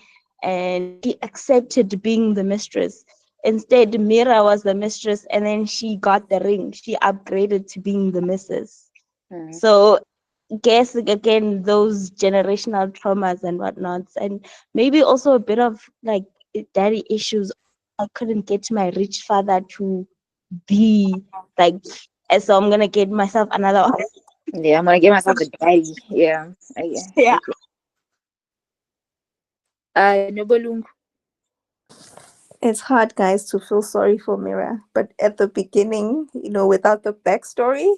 and she accepted being the mistress. Instead, Mira was the mistress and then she got the ring. She upgraded to being the missus. So guess again those generational traumas and whatnots, and maybe also a bit of like daddy issues. I couldn't get my rich father to be like, and so I'm gonna get myself another one. Yeah, I'm gonna get myself a daddy. Yeah. Yeah. Nobolung. It's hard, guys, to feel sorry for Mira, but at the beginning, without the backstory,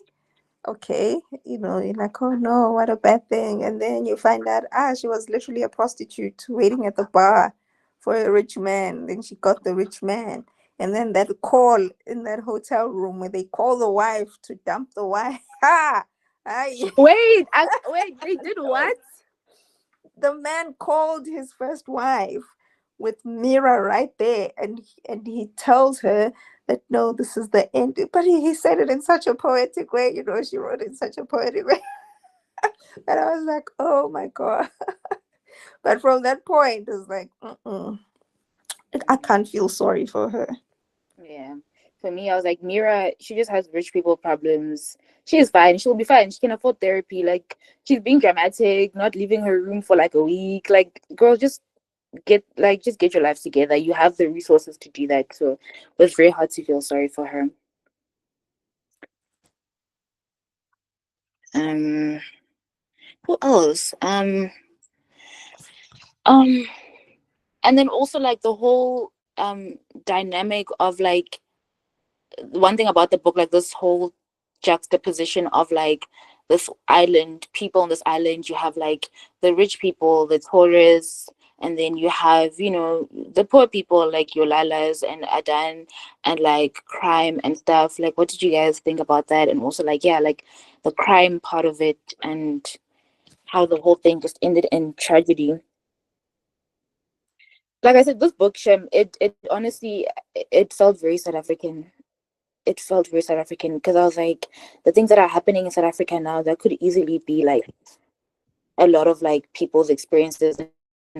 okay, you're like, oh no, what a bad thing. And then you find out, she was literally a prostitute waiting at the bar for a rich man. Then she got the rich man. And then that call in that hotel room where they call the wife to dump the wife. Wait, they did what? The man called his first wife with Mira right there, and he tells her that no, this is the end. But he said it in such a poetic way, she wrote it in such a poetic way. And I was like, oh my God. But from that point, it's like, I can't feel sorry for her. Yeah. For me, I was like, Mira, she just has rich people problems. She's fine. She'll be fine. She can afford therapy. Like, she's being dramatic, not leaving her room for like a week. Like, girl, just get your life together. You have the resources to do that. So it was very hard to feel sorry for her. Who else? And then also like the whole dynamic of like, one thing about the book, like this whole juxtaposition of like this island, people on this island, you have like the rich people, the tourists, and then you have, the poor people like your Lalas and Adan, and like crime and stuff. Like, what did you guys think about that? And also like, yeah, like the crime part of it, and how the whole thing just ended in tragedy. Like I said, this book, Shem, it honestly, it felt very South African. it felt very South African, because I was like, the things that are happening in South Africa now, that could easily be like a lot of like people's experiences in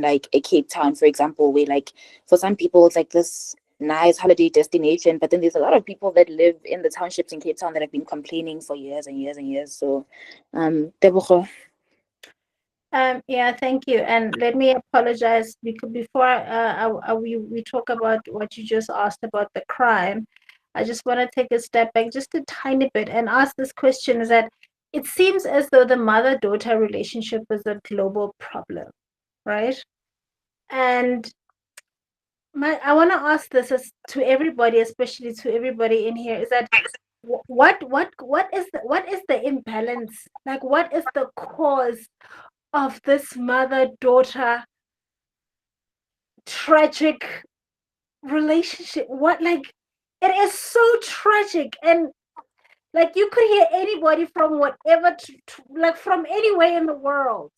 like a Cape Town, for example, where like for some people it's like this nice holiday destination, but then there's a lot of people that live in the townships in Cape Town that have been complaining for years and years and years. So Tebogo. Yeah, thank you. And let me apologize because before we talk about what you just asked about the crime, I just want to take a step back just a tiny bit and ask this question: is that it seems as though the mother-daughter relationship is a global problem, right? And I want to ask this as to everybody, especially to everybody in here, is that what is the imbalance? Like, what is the cause of this mother-daughter tragic relationship? What, like, it is so tragic, and like you could hear anybody from whatever like from anywhere in the world.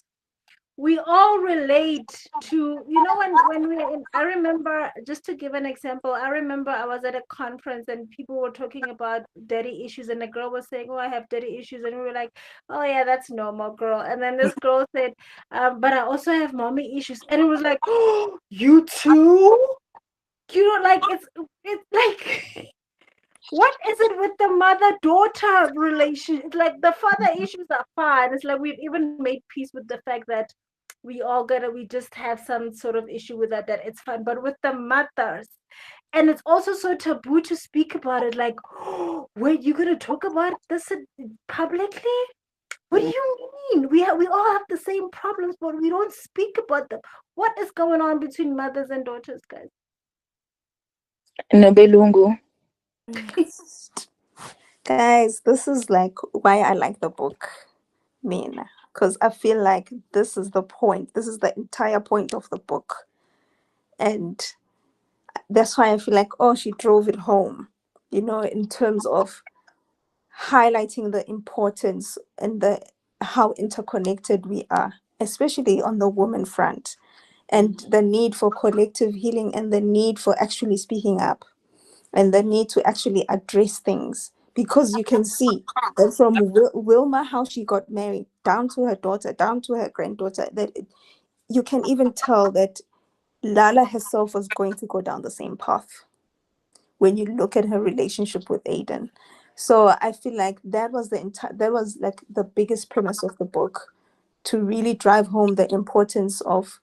We all relate to, you know, when we're in, I remember, just to give an example, I remember I was at a conference and people were talking about daddy issues, and the girl was saying, oh, I have daddy issues, and we were like, oh yeah, that's normal, girl. And then this girl said, but I also have mommy issues, and it was like, oh, you too, you know, like it's like what is it with the mother-daughter relation? It's like the father issues are fine. It's like we've even made peace with the fact that we just have some sort of issue with that it's fine. But with the mothers, and it's also so taboo to speak about it. Like, oh, wait, you're gonna talk about this publicly? What do you mean? We all have the same problems, but we don't speak about them. What is going on between mothers and daughters, guys? Nobelungu. Guys, this is like why I like the book, Mina, because I feel like this is the point. This is the entire point of the book. And that's why I feel like, oh, she drove it home, you know, in terms of highlighting the importance and the how interconnected we are, especially on the woman front, and the need for collective healing and the need for actually speaking up and the need to actually address things, because you can see that from Wilma, how she got married, down to her daughter, down to her granddaughter, that you can even tell that Lala herself was going to go down the same path when you look at her relationship with Aiden. So I feel like that was that was like the biggest premise of the book, to really drive home the importance of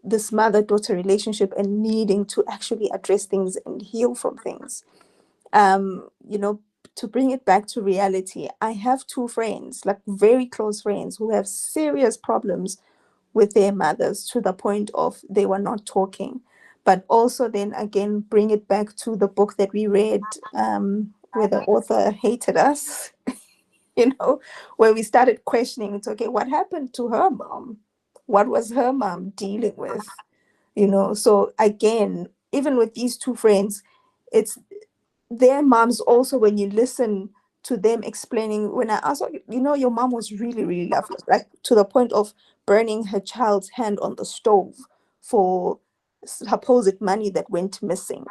this mother-daughter relationship and needing to actually address things and heal from things. You know, to bring it back to reality, I have two friends, like very close friends, who have serious problems with their mothers to the point of they were not talking. But also then again, bring it back to the book that we read, where the author hated us, you know, where we started questioning, it's okay, what happened to her mom? What was her mom dealing with? You know, so again, even with these two friends, it's their moms also, when you listen to them explaining, when I asked, you know, your mom was really, really lovely, like to the point of burning her child's hand on the stove for supposed money that went missing.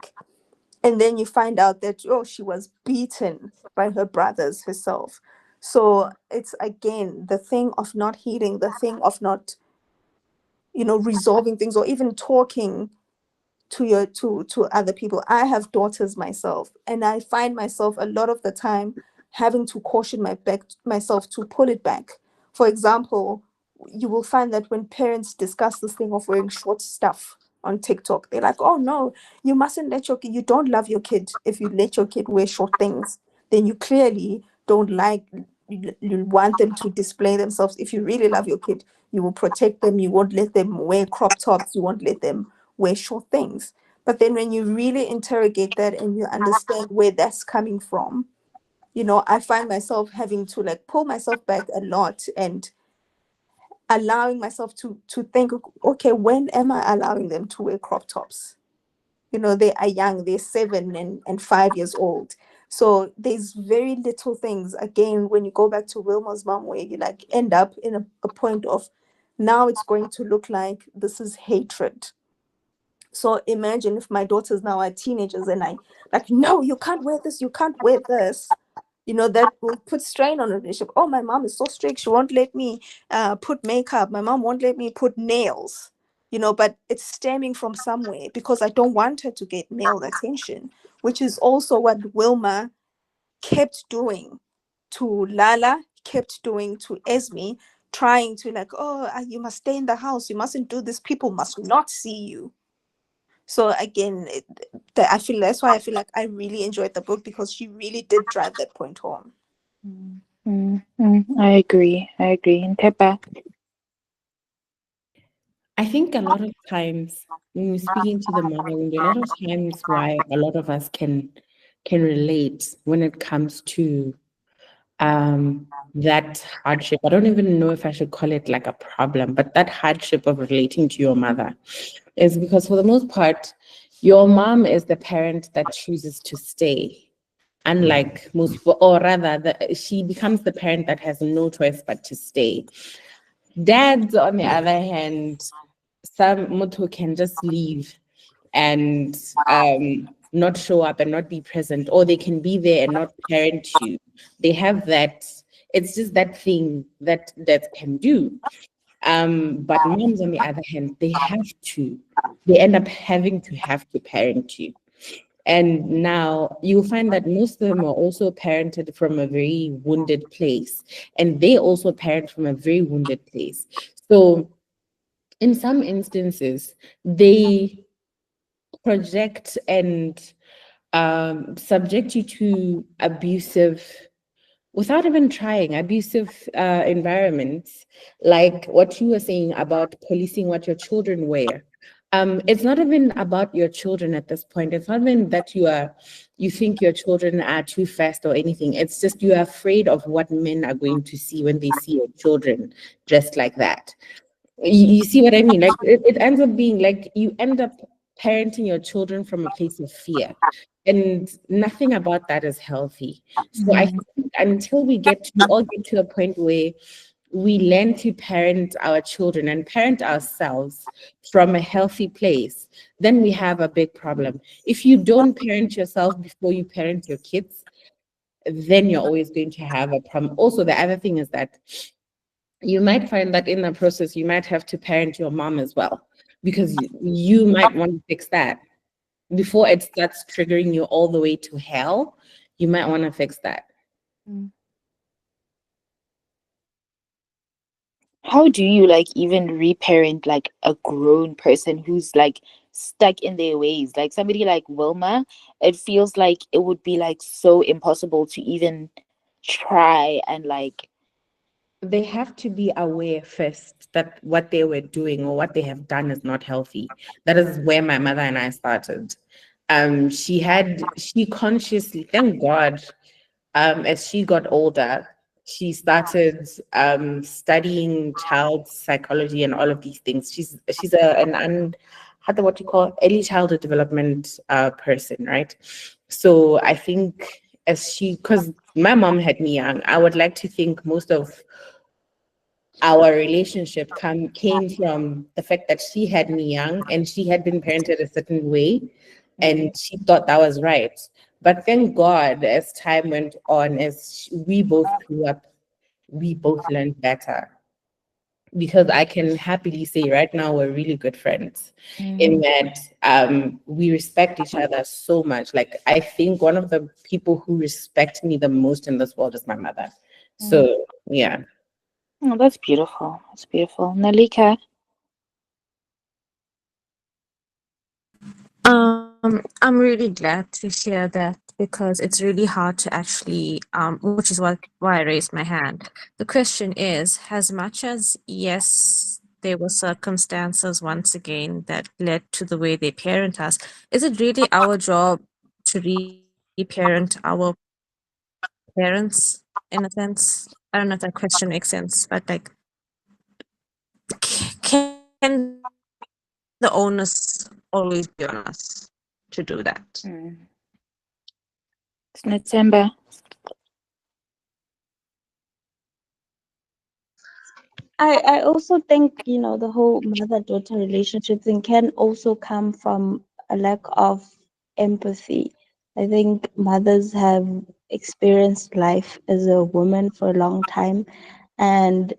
And then you find out that, oh, she was beaten by her brothers herself. So it's again the thing of not healing, the thing of not, you know, resolving things or even talking to other people. I have daughters myself, and I find myself a lot of the time having to caution myself to pull it back. For example, you will find that when parents discuss this thing of wearing short stuff on TikTok, they're like, oh no, you mustn't let your kid, you don't love your kid if you let your kid wear short things, then you clearly don't like, you want them to display themselves. If you really love your kid, you will protect them, you won't let them wear crop tops, you won't let them wear short things. But then when you really interrogate that and you understand where that's coming from, you know, I find myself having to like pull myself back a lot and allowing myself to think, okay, when am I allowing them to wear crop tops? You know, they are young, they're 7 and 5 years old. So there's very little things, again, when you go back to Wilma's mom, where you like end up in a point of, now it's going to look like this is hatred. So imagine if my daughters now are teenagers and I like, no, you can't wear this, you can't wear this. That will put strain on a relationship. Oh, my mom is so strict. She won't let me put makeup. My mom won't let me put nails. But it's stemming from somewhere because I don't want her to get male attention, which is also what Wilma kept doing to Lala, kept doing to Esme, trying to like, oh, you must stay in the house. You mustn't do this. People must not see you. So again, I feel that's why I feel like I really enjoyed the book because she really did drive that point home. I agree. And Tepa? I think a lot of times when we're speaking to the mother wound, a lot of times why a lot of us can relate when it comes to that hardship. I don't even know if I should call it like a problem, but that hardship of relating to your mother is because for the most part, your mom is the parent that chooses to stay. Unlike most people, or rather, she becomes the parent that has no choice but to stay. Dads, on the other hand, some moto can just leave and not show up and not be present, or they can be there and not parent you. They have that. It's just that thing that can do. But moms, on the other hand, they have to. They end up having to parent you. And now you'll find that most of them are also parented from a very wounded place, and they also parent from a very wounded place. So in some instances, they project and subject you to without even trying, abusive environments, like what you were saying about policing what your children wear. It's not even about your children at this point. It's not even that you think your children are too fast or anything. It's just you are afraid of what men are going to see when they see your children dressed like that. You see what I mean? Like it ends up being like you end up parenting your children from a place of fear. And nothing about that is healthy. So I think until we all get to a point where we learn to parent our children and parent ourselves from a healthy place, then we have a big problem. If you don't parent yourself before you parent your kids, then you're always going to have a problem. Also, the other thing is that you might find that in the process, you might have to parent your mom as well, because you might want to fix that before it starts triggering you all the way to hell. You might want to fix that. How do you like even reparent like a grown person who's like stuck in their ways? Like somebody like Wilma, it feels like it would be like so impossible to even try and like They have to be aware first that what they were doing or what they have done is not healthy. That is where my mother and I started. She consciously, thank God, as she got older, she started studying child psychology and all of these things. She's what you call early childhood development person, right? So I think because my mom had me young, I would like to think most of our relationship came from the fact that she had me young and she had been parented a certain way and she thought that was right. But thank God, as time went on, as we both grew up, we both learned better. Because I can happily say right now we're really good friends in that we respect each other so much. Like I think one of the people who respect me the most in this world is my mother. So yeah. Oh, that's beautiful. That's beautiful. Nalika. I'm really glad to hear that because it's really hard to actually, which is why I raised my hand. The question is, as much as yes, there were circumstances once again that led to the way they parent us, is it really our job to reparent our parents in a sense? I don't know if that question makes sense, but like, can the onus always be on us to do that? Snetsemba. I also think, the whole mother-daughter relationship thing can also come from a lack of empathy. I think mothers have experienced life as a woman for a long time, and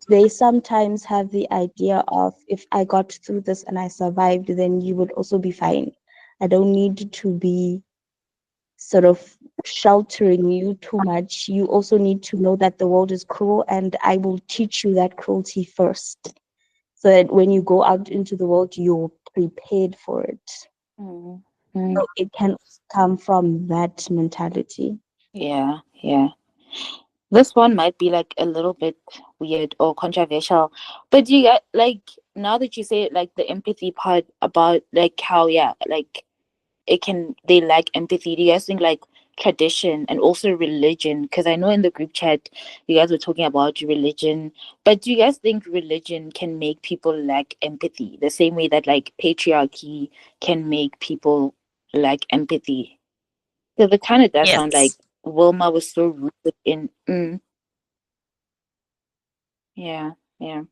they sometimes have the idea of, if I got through this and I survived, then you would also be fine. I don't need to be sort of sheltering you too much. You also need to know that the world is cruel, and I will teach you that cruelty first, so that when you go out into the world, you're prepared for it. Mm. So it can come from that mentality. Yeah, yeah. This one might be like a little bit weird or controversial, but do you get like, now that you say like the empathy part about like how, yeah, like it can, they lack empathy, do you guys think like tradition and also religion, because I know in the group chat you guys were talking about religion, but do you guys think religion can make people lack empathy the same way that like patriarchy can make people lack empathy? Because it kind of does sound like Yes. Wilma was so rooted in yeah, yeah.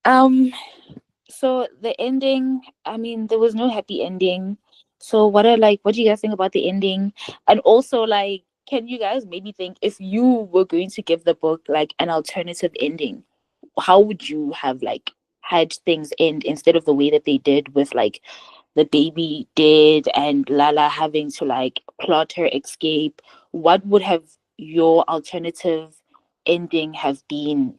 um So the ending, I mean, there was no happy ending. So what do you guys think about the ending? And also like, can you guys maybe think, if you were going to give the book like an alternative ending, how would you have like had things end instead of the way that they did, with like the baby dead and Lala having to like plot her escape? What would have your alternative ending have been?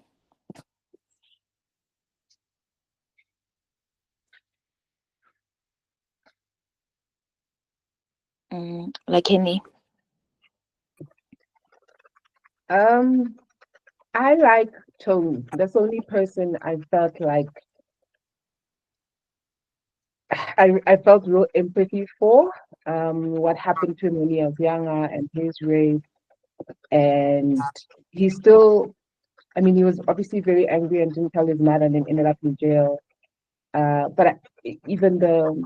Like Henny. Um, I like Tone. That's the only person I felt like I felt real empathy for. What happened to him when he was younger and his rape, and he still. I mean, he was obviously very angry and didn't tell his mother, and then ended up in jail. Even the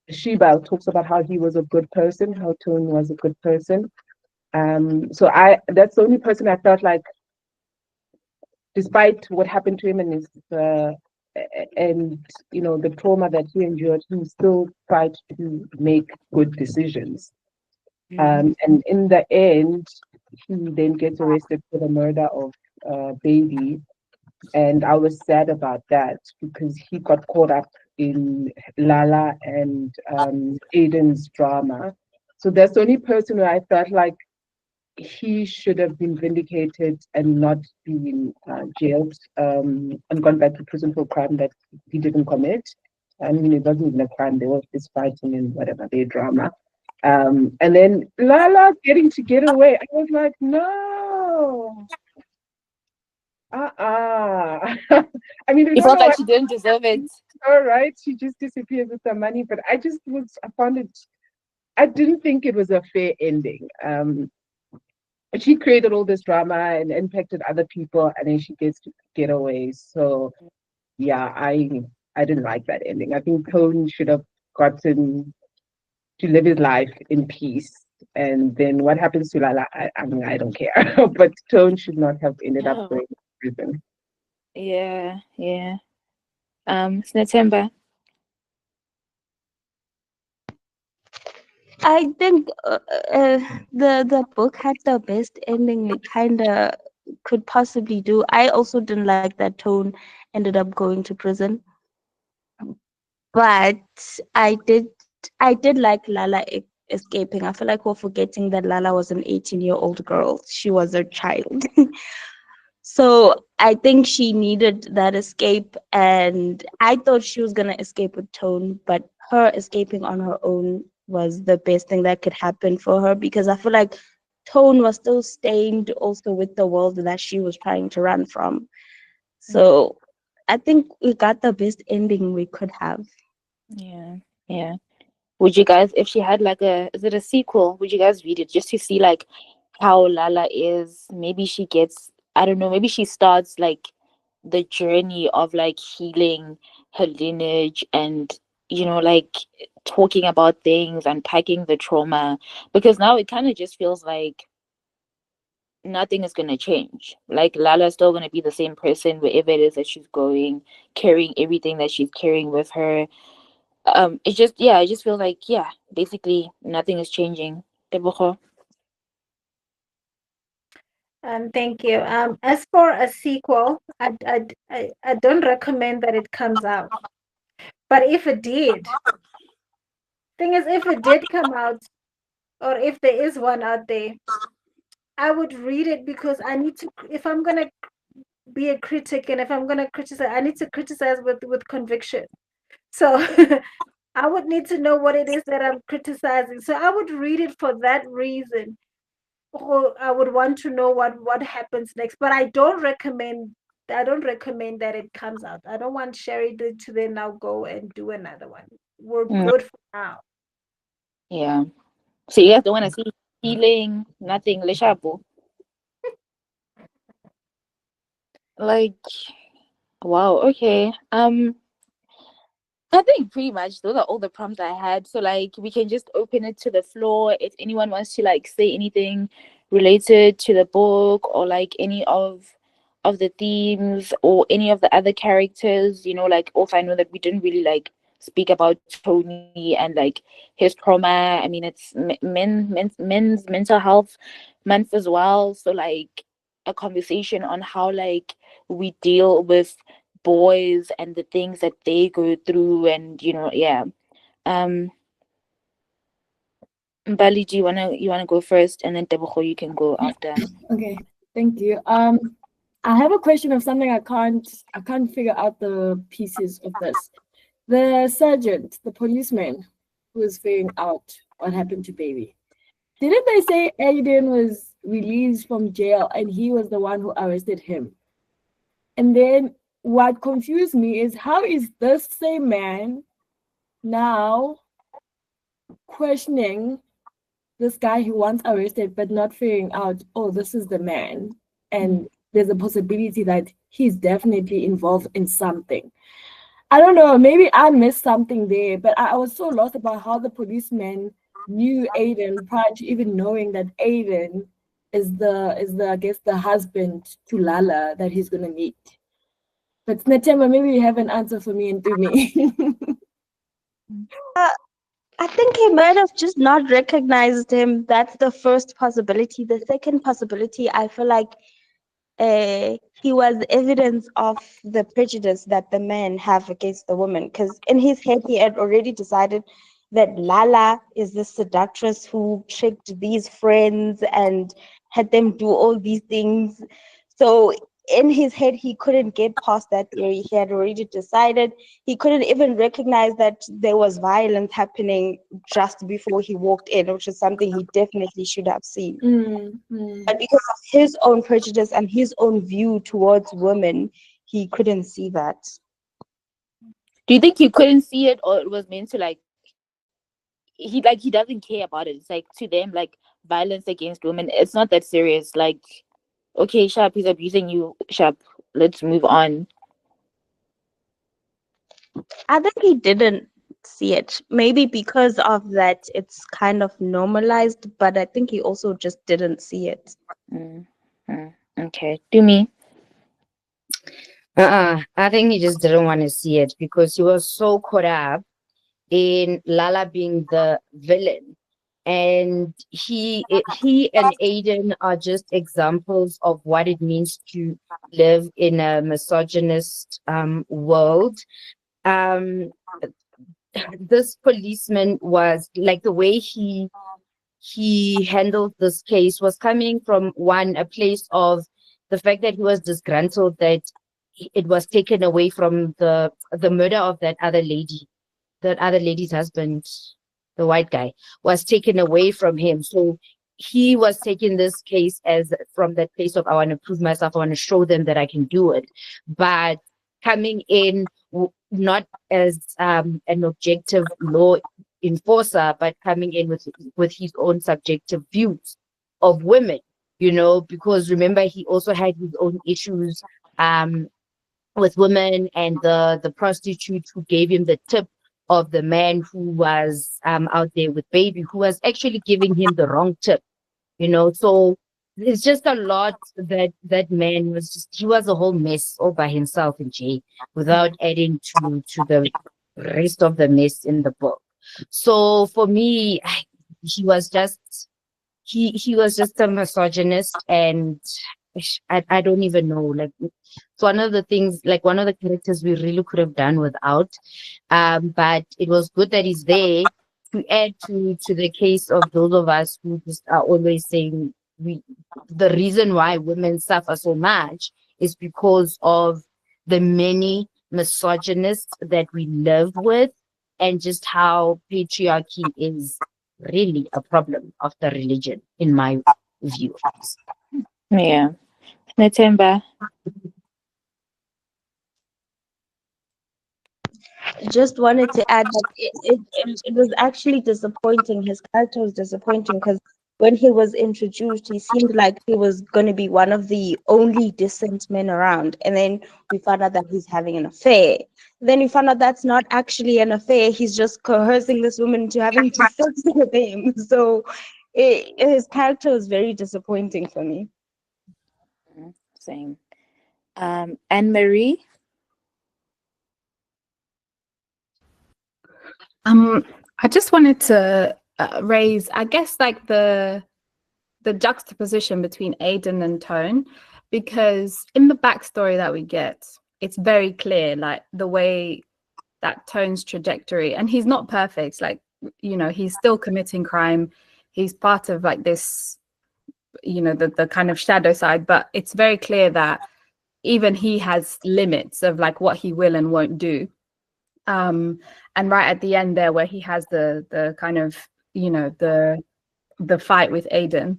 Sheba talks about how he was a good person, how Tone was a good person. So that's the only person I felt like, despite what happened to him and his and the trauma that he endured, he still tried to make good decisions. And in the end, he then gets arrested for the murder of baby, and I was sad about that because he got caught up in Lala and Aiden's drama. So that's the only person where I felt like he should have been vindicated and not been jailed, and gone back to prison for a crime that he didn't commit. I mean, it wasn't even a crime; they were just fighting and whatever, their drama. And then Lala getting to get away, I was like, no, I mean, we You don't felt know like what. she didn't deserve it. All right, she just disappears with the money, but I found it. I didn't think it was a fair ending. She created all this drama and impacted other people, and then she gets to get away. So yeah, I didn't like that ending. I think Tone should have gotten to live his life in peace. And then what happens to Lala, I mean, I don't care. But Tone should not have ended up Yeah. going to prison. Yeah, yeah. September. I think the book had the best ending it kind of could possibly do. I also didn't like that Tone ended up going to prison, but I did I did like Lala escaping. I feel like we're forgetting that Lala was an 18-year-old girl. She was a child. So I think she needed that escape, and I thought she was gonna escape with Tone, but her escaping on her own was the best thing that could happen for her, because I feel like Tone was still stained also with the world that she was trying to run from. So I think we got the best ending we could have. Yeah, yeah. Would you guys, if she had like is it a sequel, would you guys read it just to see like how Lala is? Maybe she gets, I don't know, maybe she starts like the journey of like healing her lineage and, like talking about things, unpacking the trauma. Because now it kind of just feels like nothing is gonna change. Like Lala's still gonna be the same person wherever it is that she's going, carrying everything that she's carrying with her. It's just, yeah, I just feel like, yeah, basically nothing is changing. Tebogo. Thank you. As for a sequel, I don't recommend that it comes out. But if it did, thing is, if it did come out, or if there is one out there, I would read it because I need to. If I'm gonna be a critic and if I'm gonna criticize, I need to criticize with conviction. So I would need to know what it is that I'm criticizing. So I would read it for that reason. Or I would want to know what happens next. But I don't recommend that it comes out. I don't want Sherry to then now go and do another one. We're good for now. Yeah. So you guys don't want to see healing, nothing, leshapo. Like, wow, okay. I think pretty much those are all the prompts I had. So like we can just open it to the floor if anyone wants to like say anything related to the book or like any of the themes or any of the other characters, like also I know that we didn't really like speak about Tony and like his trauma. I mean it's men's mental health month as well. So like a conversation on how like we deal with boys and the things that they go through and yeah. um Bali, do you wanna go first, and then Tebogo, you can go after. Okay, thank you. I have a question of something I can't figure out the pieces of this. The sergeant, the policeman who was figuring out what happened to baby. Didn't they say Aiden was released from jail and he was the one who arrested him? And then what confused me is how is this same man now questioning this guy who once arrested but not figuring out, oh, this is the man. And there's a possibility that he's definitely involved in something. I don't know, maybe I missed something there, but I was so lost about how the policeman knew Aiden prior to even knowing that Aiden is the I guess the husband to Lala that he's gonna meet. But Natema, maybe you have an answer for me and to me. I think he might have just not recognized him. That's the first possibility. The second possibility, I feel like he was evidence of the prejudice that the men have against the woman. Because in his head, he had already decided that Lala is the seductress who tricked these friends and had them do all these things. So in his head, he couldn't get past that theory. He had already decided. He couldn't even recognize that there was violence happening just before he walked in, which is something he definitely should have seen. But because of his own prejudice and his own view towards women, he couldn't see that. Do you think he couldn't see it, or it was meant to like he doesn't care about it? It's like to them, like violence against women, it's not that serious. Like, okay, Sharp, he's abusing you, Sharp, let's move on. I think he didn't see it. Maybe because of that, it's kind of normalized, but I think he also just didn't see it. Okay, do me. I think he just didn't want to see it because he was so caught up in Lala being the villain. And he and Aiden are just examples of what it means to live in a misogynist world. This policeman was like the way he handled this case was coming from a place of the fact that he was disgruntled that it was taken away from the murder of that other lady's husband, the white guy, was taken away from him. So he was taking this case as from that place of I want to prove myself, I want to show them that I can do it. But coming in not as an objective law enforcer, but coming in with his own subjective views of women, because remember he also had his own issues with women and the prostitute who gave him the tip of the man who was out there with baby, who was actually giving him the wrong tip, So it's just a lot that man was just, he was a whole mess all by himself in jail without adding to the rest of the mess in the book. So for me, he was just he was just a misogynist, and I don't even know, like it's one of the things, like one of the characters we really could have done without. But it was good that he's there to add to the case of those of us who just are always saying we the reason why women suffer so much is because of the many misogynists that we live with, and just how patriarchy is really a problem of the religion, in my view. Yeah. Natemba. Just wanted to add that it was actually disappointing. His character was disappointing because when he was introduced, he seemed like he was going to be one of the only decent men around. And then we found out that he's having an affair. Then we found out that's not actually an affair. He's just coercing this woman into having sex with him. So his character was very disappointing for me. Same. Anne Marie. I just wanted to raise, I guess, like the juxtaposition between Aiden and Tone, because in the backstory that we get, it's very clear, like the way that Tone's trajectory, and he's not perfect, like, you know, he's still committing crime. He's part of like this, you know, the kind of shadow side, but it's very clear that even he has limits of like what he will and won't do. And right at the end there, where he has the kind of, you know, the fight with Aiden,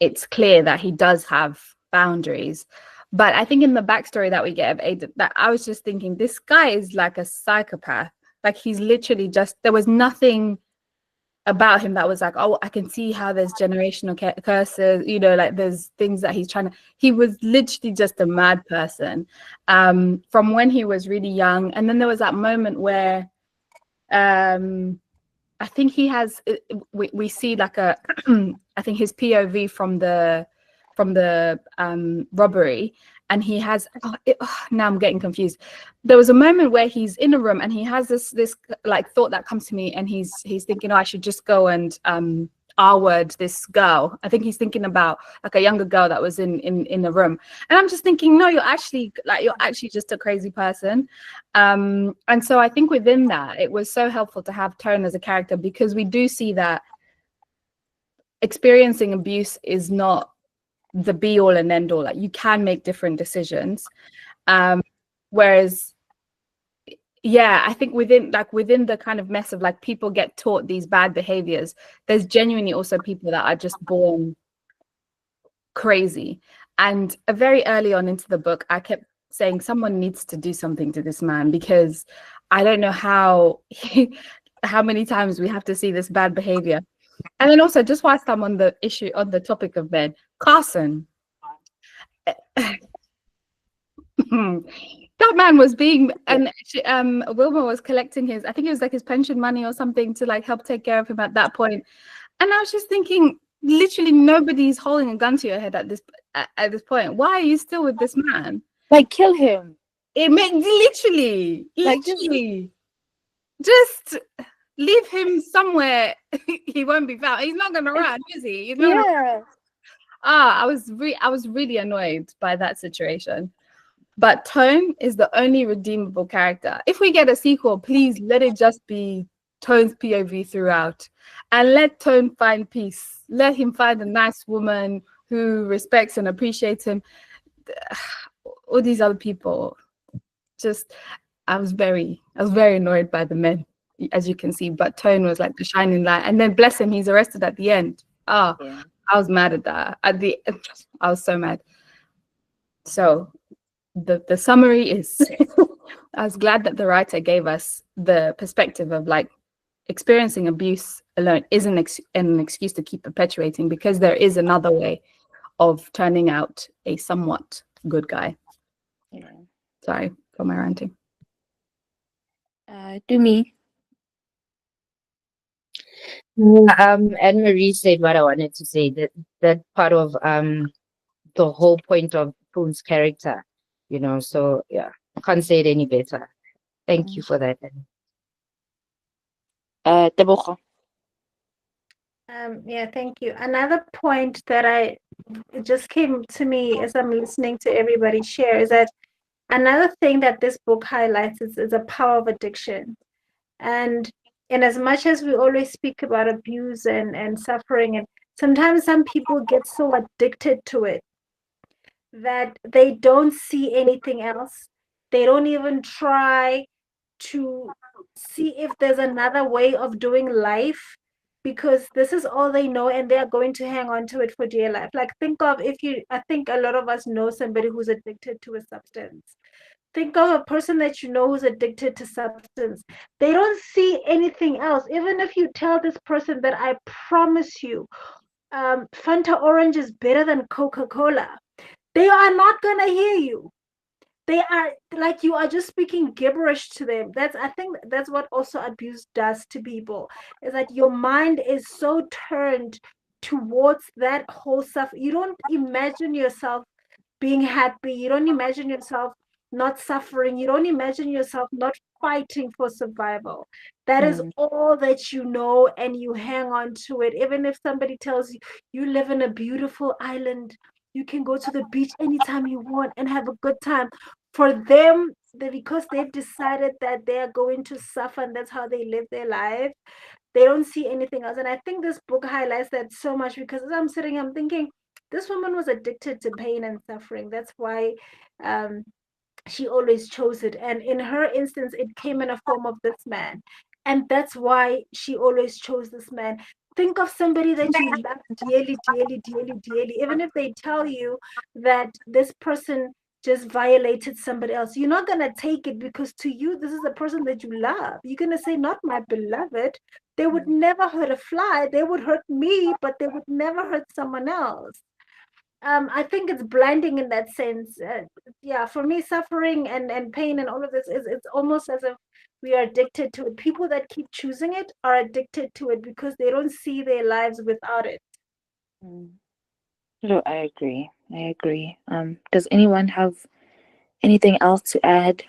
it's clear that he does have boundaries. But I think in the backstory that we get of Aiden, that I was just thinking, this guy is like a psychopath. Like he's literally just, there was nothing about him that was like, oh, I can see how there's generational curses, you know, like there's things that he's trying to, he was literally just a mad person from when he was really young. And then there was that moment where I think he has, we see like a, I think his POV from the robbery, and he has, now I'm getting confused. There was a moment where he's in a room and he has this like thought that comes to me, and he's thinking, oh, I should just go and R-word this girl. I think he's thinking about like a younger girl that was in the room, and I'm just thinking, no, you're actually just a crazy person. And so I think within that, it was so helpful to have Tone as a character, because we do see that experiencing abuse is not the be all and end all. Like you can make different decisions. Whereas, yeah, I think within the kind of mess of like people get taught these bad behaviors, there's genuinely also people that are just born crazy. And very early on into the book, I kept saying someone needs to do something to this man, because I don't know how many times we have to see this bad behavior. And then also, just whilst I'm on the topic of men, Carson. That man was being, and Wilma was collecting his, I think it was like his pension money or something, to like help take care of him at that point. And I was just thinking, literally nobody's holding a gun to your head at this point. Why are you still with this man? Like, kill him. It meant literally just leave him somewhere. He won't be found. He's not gonna run, is he? He's not gonna... I was really annoyed by that situation. But Tone is the only redeemable character. If we get a sequel, please let it just be Tone's POV throughout, and let Tone find peace. Let him find a nice woman who respects and appreciates him. All these other people, just I was very annoyed by the men, as you can see. But Tone was like the shining light, and then bless him, he's arrested at the end. I was mad at that. I was so mad. So the summary is I was glad that the writer gave us the perspective of like experiencing abuse alone isn't an excuse to keep perpetuating, because there is another way of turning out a somewhat good guy. Sorry for my ranting. Do me. Anne Marie said what I wanted to say. That part of the whole point of Poon's character, So yeah, can't say it any better. Thank you for that. Tebogo. Yeah, thank you. Another point that it just came to me as I'm listening to everybody share is that another thing that this book highlights is the power of addiction. And in as much as we always speak about abuse and suffering, and sometimes some people get so addicted to it that they don't see anything else. They don't even try to see if there's another way of doing life because this is all they know and they're going to hang on to it for dear life. Like, I think a lot of us know somebody who's addicted to a substance. Think of a person that you know who's addicted to substance. They don't see anything else. Even if you tell this person that I promise you, Fanta Orange is better than Coca-Cola, they are not going to hear you. They are like, you are just speaking gibberish to them. I think that's what also abuse does to people, is that your mind is so turned towards that whole stuff. You don't imagine yourself being happy. You don't imagine yourself not suffering. You don't imagine yourself not fighting for survival. That is all that you know, and you hang on to it. Even if somebody tells you you live in a beautiful island, you can go to the beach anytime you want and have a good time. For them, because they've decided that they are going to suffer and that's how they live their life, they don't see anything else. And I think this book highlights that so much, because as I'm sitting, I'm thinking, this woman was addicted to pain and suffering. That's why she always chose it. And in her instance, it came in a form of this man. And that's why she always chose this man. Think of somebody that you love dearly, dearly, dearly, dearly. Even if they tell you that this person just violated somebody else, you're not going to take it, because to you, this is the person that you love. You're going to say, not my beloved. They would never hurt a fly. They would hurt me, but they would never hurt someone else. I think it's blinding in that sense. Yeah, for me, suffering and pain and all of this it's almost as if we are addicted to it. People that keep choosing it are addicted to it because they don't see their lives without it. No, I agree. I agree. Does anyone have anything else to add?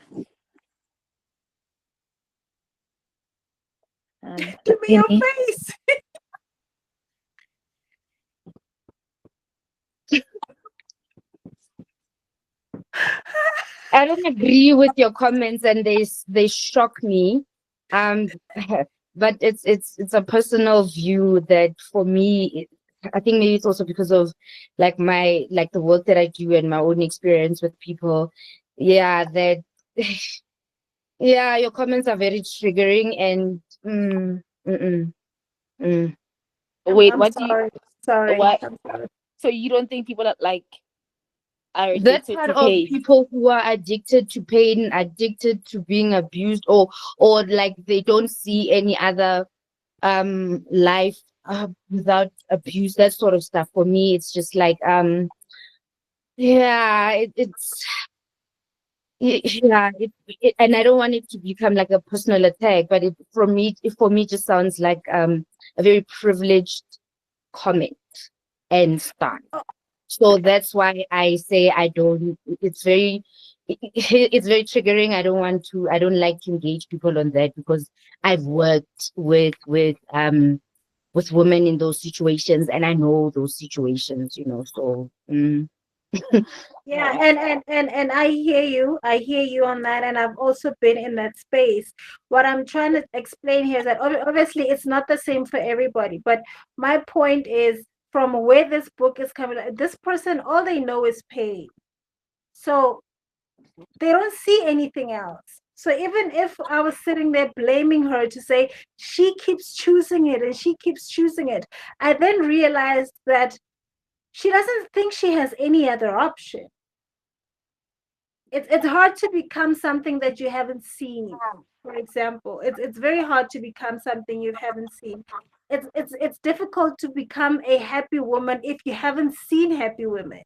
Give me your face. I don't agree with your comments, and they shock me. But it's a personal view that for me, I think maybe it's also because of like the work that I do and my own experience with people. Yeah, that yeah, your comments are very triggering and Wait, I'm what do you? sorry. What? I'm sorry. So you don't think people are that addicted part to of pain? people who are addicted to pain, addicted to being abused, or like they don't see any other life without abuse, that sort of stuff. For me, it's just like yeah, and I don't want it to become like a personal attack, but it for me just sounds like a very privileged comment and stance. So that's why I say I don't. It's very triggering. I don't like to engage people on that, because I've worked with women in those situations, and I know those situations. So. Yeah, and I hear you. I hear you on that, and I've also been in that space. What I'm trying to explain here is that obviously it's not the same for everybody, but my point is, from where this book is coming, this person, all they know is pain. So they don't see anything else. So even if I was sitting there blaming her to say she keeps choosing it and she keeps choosing it, I then realized that she doesn't think she has any other option. It's hard to become something that you haven't seen. For example, it's very hard to become something you haven't seen. It's difficult to become a happy woman if you haven't seen happy women.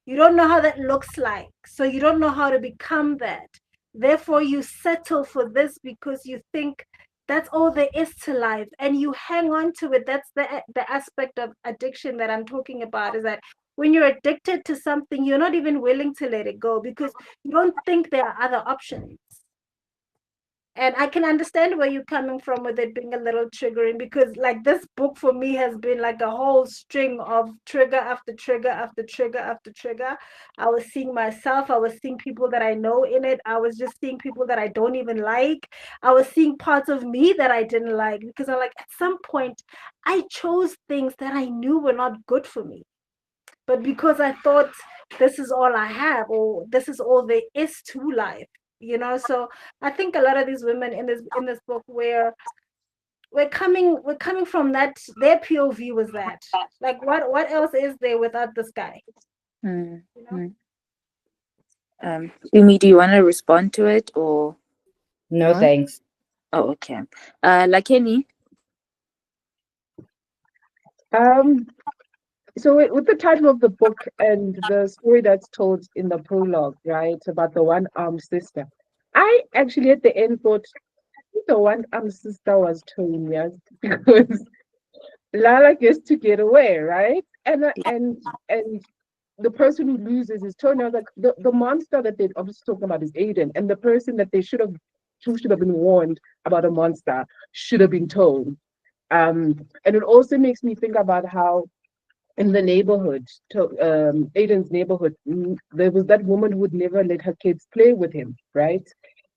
You don't know how that looks like, so you don't know how to become that. Therefore, you settle for this because you think that's all there is to life, and you hang on to it. That's the aspect of addiction that I'm talking about, is that when you're addicted to something, you're not even willing to let it go because you don't think there are other options. And I can understand where you're coming from with it being a little triggering, because like this book for me has been like a whole string of trigger after trigger after trigger after trigger. I was seeing myself, I was seeing people that I know in it, I was just seeing people that I don't even like, I was seeing parts of me that I didn't like, because I like, at some point I chose things that I knew were not good for me, but because I thought this is all I have, or this is all there is to life, so I think a lot of these women in this book, where we're coming from that, their POV was that, like, what else is there without this guy? Mm, mm. Umi, do you want to respond to it or No, thanks. Oh, okay. Lakeni. Um, so with the title of the book and the story that's told in the prologue, right, about the one-armed sister, I actually at the end thought the one-armed sister was Tony, yes, because Lala gets to get away, right? And the person who loses is Tony. I was like, the monster that they're obviously talking about is Aiden, and the person that they who should have been warned about a monster should have been told. And it also makes me think about how in the neighborhood, Aiden's neighborhood, there was that woman who would never let her kids play with him, right?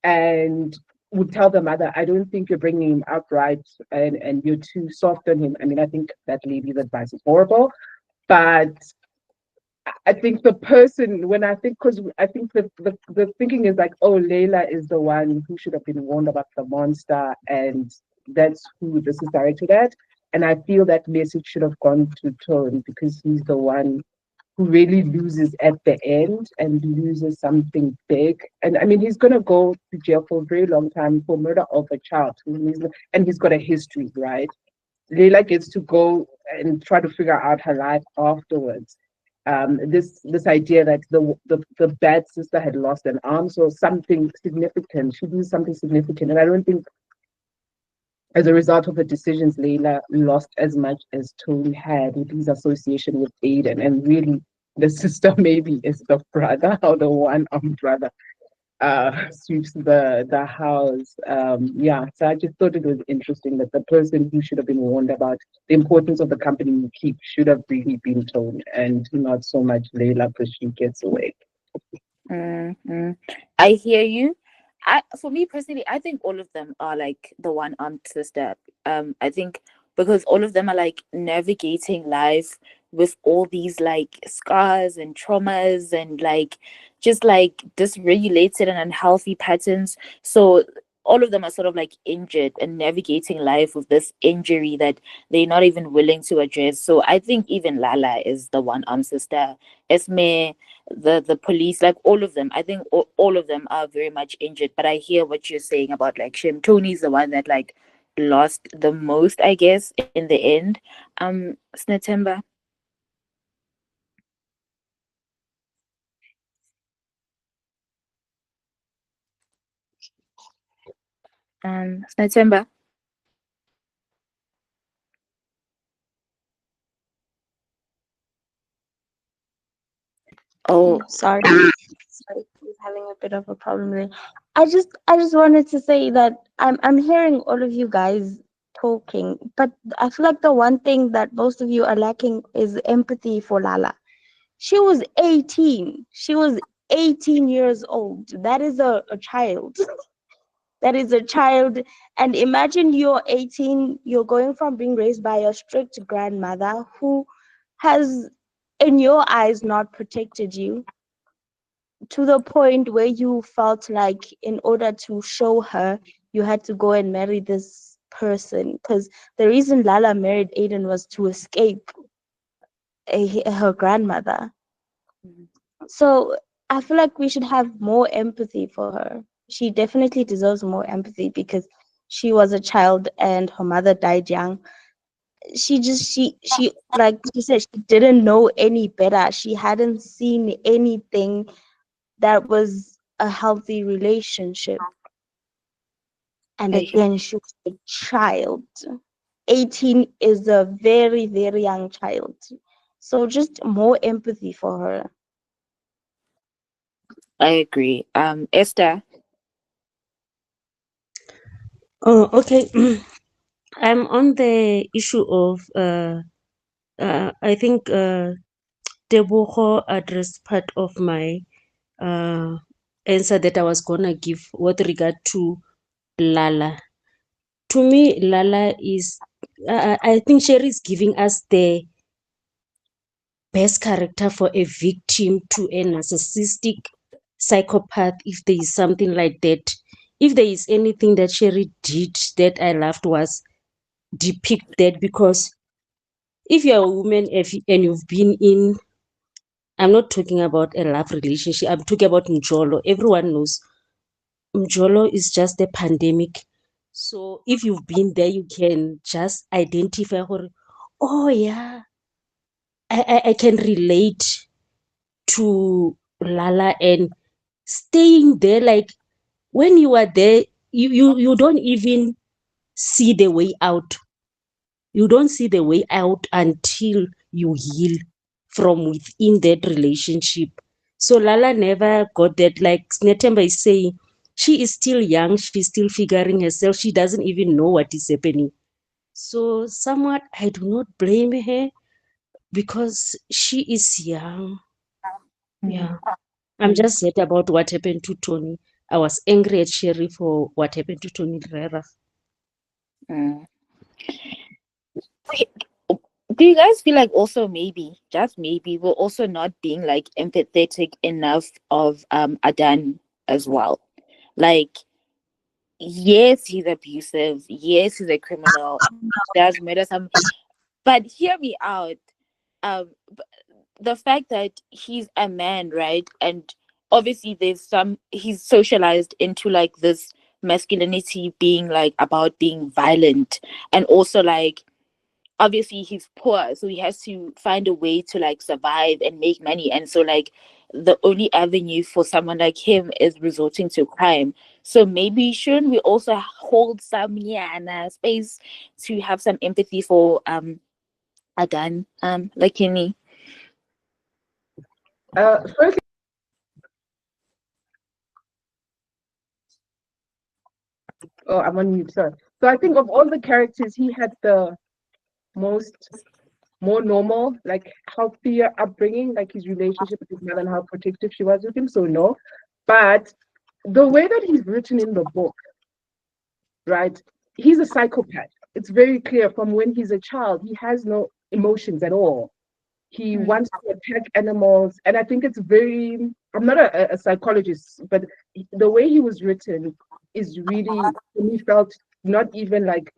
And would tell the mother, I don't think you're bringing him up right, and you're too soft on him. I mean, I think that lady's advice is horrible, but I think the person, when I think, because I think the thinking is like, oh, Layla is the one who should have been warned about the monster, and that's who this is directed at. And I feel that message should have gone to Tone because he's the one who really loses at the end and loses something big. And I mean, he's going to go to jail for a very long time for murder of a child. And he's got a history, right? Layla gets to go and try to figure out her life afterwards. This idea that the bad sister had lost an arm, so something significant. She did something significant, and I don't think as a result of the decisions, Layla lost as much as Tony had with his association with Aiden, and really the sister maybe is the brother or the one-armed brother sweeps the house. Yeah, so I just thought it was interesting that the person who should have been warned about the importance of the company you keep should have really been told, and not so much Layla because she gets away. I hear you. For me personally, I think all of them are like the one-armed sister. I think because all of them are like navigating life with all these like scars and traumas and like just like dysregulated and unhealthy patterns. So all of them are sort of like injured and navigating life with this injury that they're not even willing to address. So I think even Lala is the one-armed sister. Esme, the police, like all of them, I think all of them are very much injured. But I hear what you're saying about like Shem. Tony's the one that like lost the most, I guess, in the end. Snetemba. Snetemba. Oh, sorry. Sorry, I'm having a bit of a problem there. I just wanted to say that I'm hearing all of you guys talking, but I feel like the one thing that most of you are lacking is empathy for Lala. She was 18. She was 18 years old. That is a child. That is a child. And imagine you're 18, you're going from being raised by a strict grandmother who has, in your eyes, not protected you, to the point where you felt like in order to show her, you had to go and marry this person. Because the reason Lala married Aiden was to escape her grandmother. So I feel like we should have more empathy for her. She definitely deserves more empathy because she was a child and her mother died young. She like she said, she didn't know any better. She hadn't seen anything that was a healthy relationship. And I hear. again, she was a child. 18 is a very, very young child. So just more empathy for her. I agree. Esther. Oh, okay. I'm on the issue of I think Tebogo addressed part of my uh, answer that I was gonna give with regard to Lala. To me, Lala is I think Sherry is giving us the best character for a victim to a narcissistic psychopath, if there is something like that. If there is anything that Sherry did that I loved was depict that, because if you're a woman and you've been in, I'm not talking about a love relationship, I'm talking about Mjolo. Everyone knows Mjolo is just a pandemic. So if you've been there, you can just identify, oh yeah, I can relate to Lala, and staying there, like when you are there, you don't even see the way out. You don't see the way out until you heal from within that relationship. So Lala never got that. Like Netemba is saying, she is still young, she's still figuring herself, she doesn't even know what is happening. So somewhat I do not blame her because she is young. Yeah. I'm just sad about what happened to Tony. I was angry at Sherry for what happened to Tony Rera. Mm. Do you guys feel like also maybe, just maybe, we're also not being like empathetic enough of Adan as well? Like, yes, he's abusive. Yes, he's a criminal. He does murder some, but hear me out. The fact that he's a man, right? And obviously he's socialized into like this masculinity being like about being violent, and also like obviously he's poor, so he has to find a way to like survive and make money, and so like the only avenue for someone like him is resorting to crime. So maybe shouldn't we also hold some space to have some empathy for Adan, like Kenny? Firstly, oh, I'm on mute, sorry. So I think of all the characters, he had the most more normal, like healthier upbringing, like his relationship with his mother and how protective she was with him. So no, but the way that he's written in the book, right? He's a psychopath. It's very clear from when he's a child. He has no emotions at all. He wants to attack animals, and I think it's very. I'm not a psychologist, but the way he was written is really, for me, felt not even like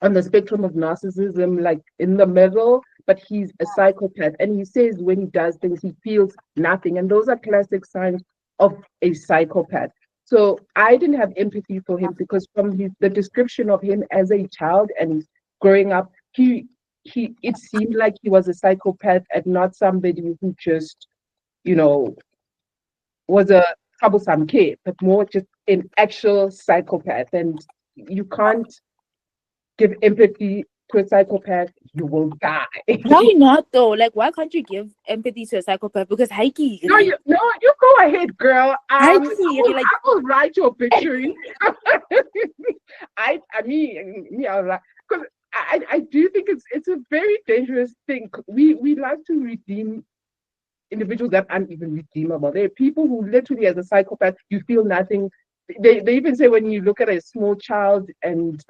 on the spectrum of narcissism, like in the middle, but he's a psychopath. And he says when he does things, he feels nothing. And those are classic signs of a psychopath. So I didn't have empathy for him because from the description of him as a child and he's growing up, he it seemed like he was a psychopath and not somebody who just, you know, was a troublesome kid, but more just an actual psychopath. And you can't give empathy to a psychopath, you will die. Why not though? Like, why can't you give empathy to a psychopath? Because Heike, No, you go ahead, girl. Heike, I will write your obituary. I mean, yeah, because I do think it's a very dangerous thing. We like to redeem individuals that aren't even redeemable. There are people who literally, as a psychopath, you feel nothing. They even say when you look at a small child and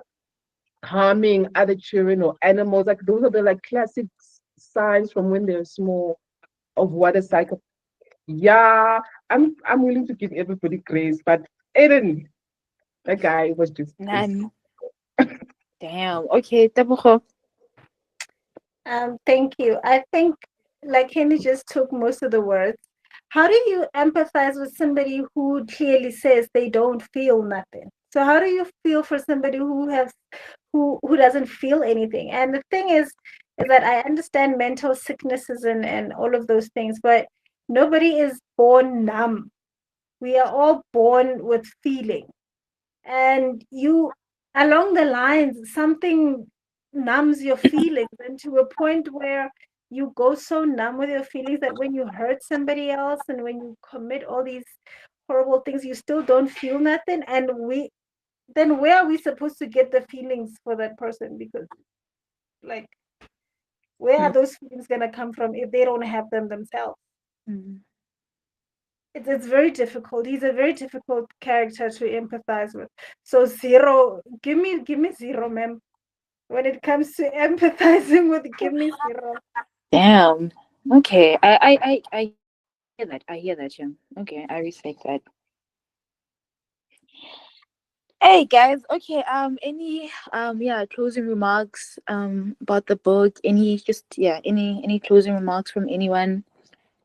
harming other children or animals, like those are the like classic signs from when they're small of what a psycho. Yeah, I'm willing to give everybody grace, but Aiden, that guy was just crazy. none. Damn. Okay, Tebogo. Thank you. I think, like Henry just took most of the words. How do you empathize with somebody who clearly says they don't feel nothing? So how do you feel for somebody who doesn't feel anything? And the thing is that I understand mental sicknesses and all of those things, but nobody is born numb. We are all born with feeling. and you, along the lines, something numbs your feelings, and to a point where you go so numb with your feelings that when you hurt somebody else and when you commit all these horrible things, you still don't feel nothing. And then where are we supposed to get the feelings for that person? Because, like, where are those feelings gonna come from if they don't have them themselves? It's very difficult. He's a very difficult character to empathize with. So zero, give me zero, ma'am. When it comes to empathizing with, give me zero. Damn. Okay. I hear that. I hear that, Jim. Okay, I respect that. Hey guys, okay, any yeah, closing remarks about the book. Any closing remarks from anyone?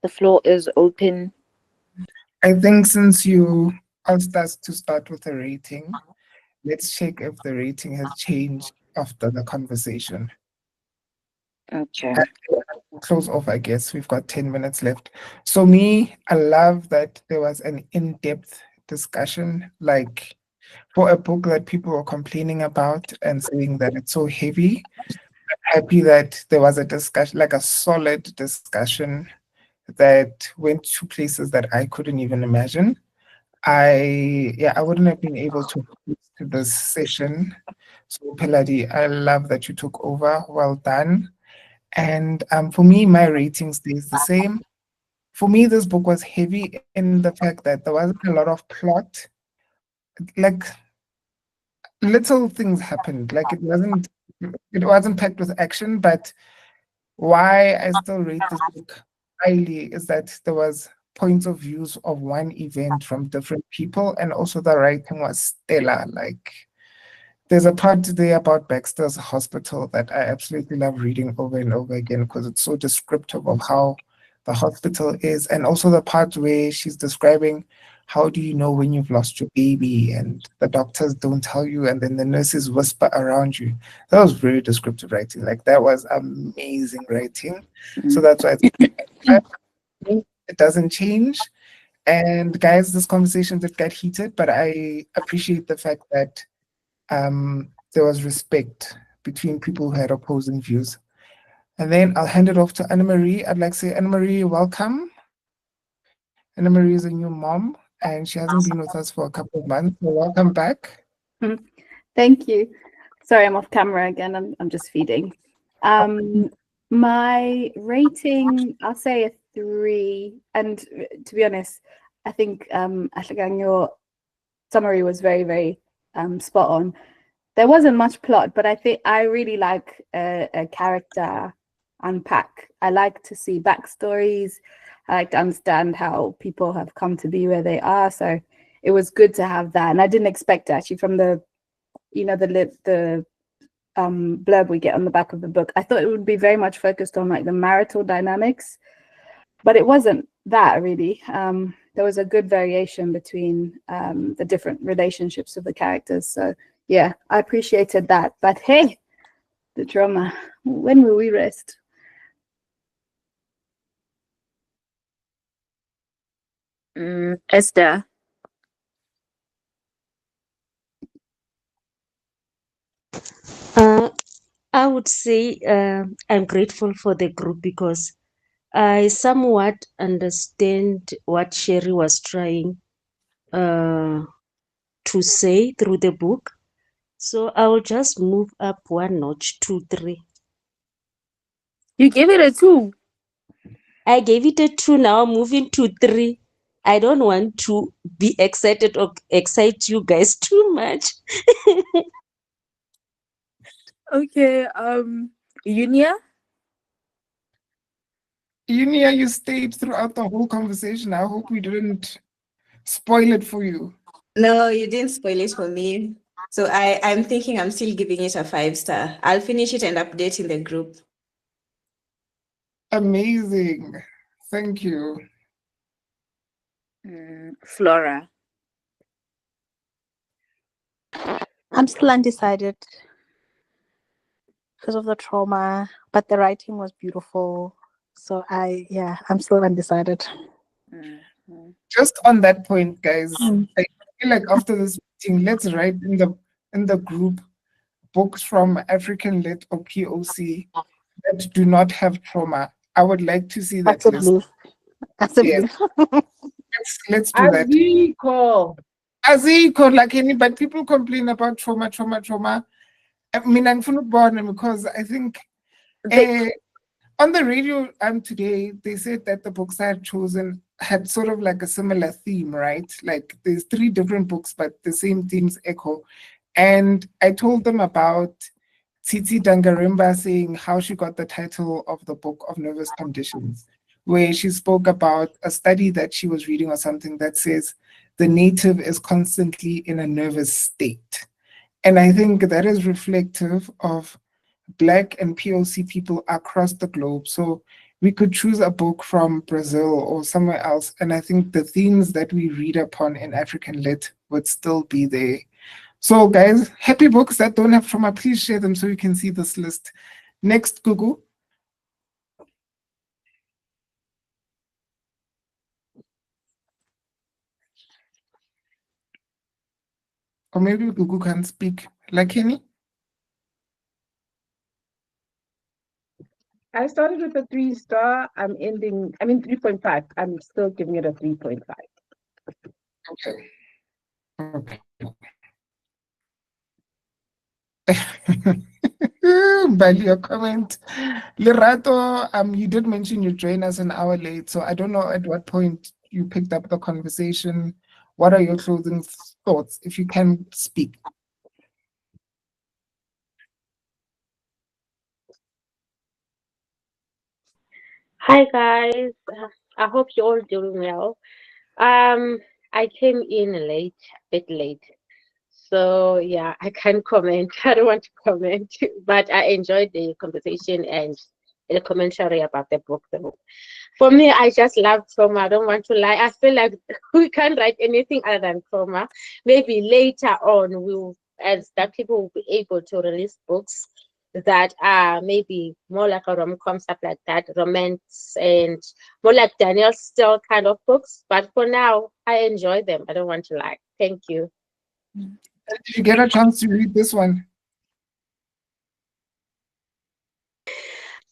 The floor is open. I think since you asked us to start with a rating, let's check if the rating has changed after the conversation. Okay. Close off, I guess. We've got 10 minutes left. So me, I love that there was an in-depth discussion, like for a book that people were complaining about and saying that it's so heavy. I'm happy that there was a discussion, like a solid discussion that went to places that I couldn't even imagine. I wouldn't have been able to host this session. So Peladi, I love that you took over. Well done. And for me, my rating stays the same. For me, this book was heavy in the fact that there wasn't a lot of plot. Like little things happened. Like it wasn't packed with action, but why I still rate this book highly is that there was points of views of one event from different people, and also the writing was stellar. Like there's a part there about Baxter's hospital that I absolutely love reading over and over again because it's so descriptive of how the hospital is, and also the part where she's describing how do you know when you've lost your baby and the doctors don't tell you and then the nurses whisper around you. That was very descriptive writing. Like that was amazing writing. So that's why it doesn't change. And guys, this conversation did get heated, but I appreciate the fact that there was respect between people who had opposing views. And then I'll hand it off to Anna Marie. I'd like to say, Anna Marie, welcome. Anna Marie is a new mom, and she hasn't been with us for a couple of months. So welcome back. Thank you. Sorry, I'm off camera again. I'm just feeding. My rating, I'll say a 3. And to be honest, I think Ashlegang, your summary was very, very spot on. There wasn't much plot, but I think I really like a character unpack. I like to see backstories. I like to understand how people have come to be where they are. So it was good to have that, and I didn't expect actually from the, the blurb we get on the back of the book. I thought it would be very much focused on like the marital dynamics, but it wasn't that really. There was a good variation between the different relationships of the characters. So yeah, I appreciated that. But hey, the drama. When will we rest? Esther. I would say I'm grateful for the group because I somewhat understand what Sherry was trying to say through the book. So I will just move up 1 notch to 3. You gave it a 2. I gave it a 2. Now I'm moving to 3. I don't want to be excited or excite you guys too much. Okay, Unia? Unia, you stayed throughout the whole conversation. I hope we didn't spoil it for you. No, you didn't spoil it for me. So I'm thinking I'm still giving it a 5-star. I'll finish it and update in the group. Amazing. Thank you. Flora. I'm still undecided because of the trauma, but the writing was beautiful. So I'm still undecided. Just on that point, guys, I feel like after this let's write in the group books from African Lit or POC that do not have trauma. I would like to see that list. Yes, let's do that. Aziko, like any, but people complain about trauma. I mean, I'm born because I think on the radio today they said that the books I had chosen had sort of like a similar theme, right? Like there's 3 different books, but the same themes echo. And I told them about Titi Dangarimba saying how she got the title of the book of nervous conditions, where she spoke about a study that she was reading or something that says the native is constantly in a nervous state. And I think that is reflective of Black and POC people across the globe. So we could choose a book from Brazil or somewhere else. And I think the themes that we read upon in African Lit would still be there. So guys, happy books that don't have trauma, please share them so you can see this list. Next, Gugu. Or maybe Gugu can speak. Like Kenny? I started with a 3-star. I'm 3.5. I'm still giving it a 3.5. Okay. By your comment. Lerato, you did mention you joined us an hour late, so I don't know at what point you picked up the conversation. What are your closing thoughts, if you can speak? Hi guys, I hope you're all doing well. I came in late, a bit late, so yeah, I can't comment. I don't want to comment, but I enjoyed the conversation and the commentary about the book. For me, I just love trauma. I don't want to lie. I feel like we can't write anything other than trauma. Maybe later on, we'll, as that people will be able to release books that are maybe more like a rom-com, stuff like that, romance, and more like Daniel Steele kind of books. But for now, I enjoy them. I don't want to lie. Thank you. Did you get a chance to read this one?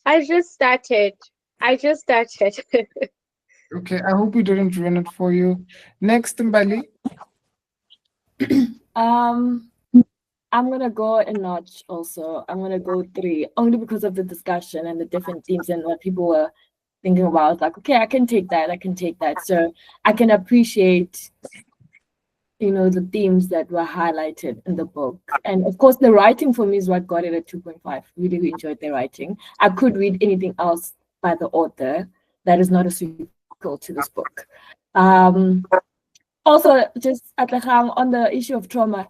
I just started. Okay, I hope we didn't ruin it for you. Next, Mbali. I'm gonna go a notch also. I'm gonna go 3, only because of the discussion and the different themes and what people were thinking about. Like, okay, I can take that. So I can appreciate, the themes that were highlighted in the book. And of course, the writing for me is what got it at 2.5. Really enjoyed the writing. I could read anything else by the author that is not a sequel to this book. Also, just at on the issue of trauma,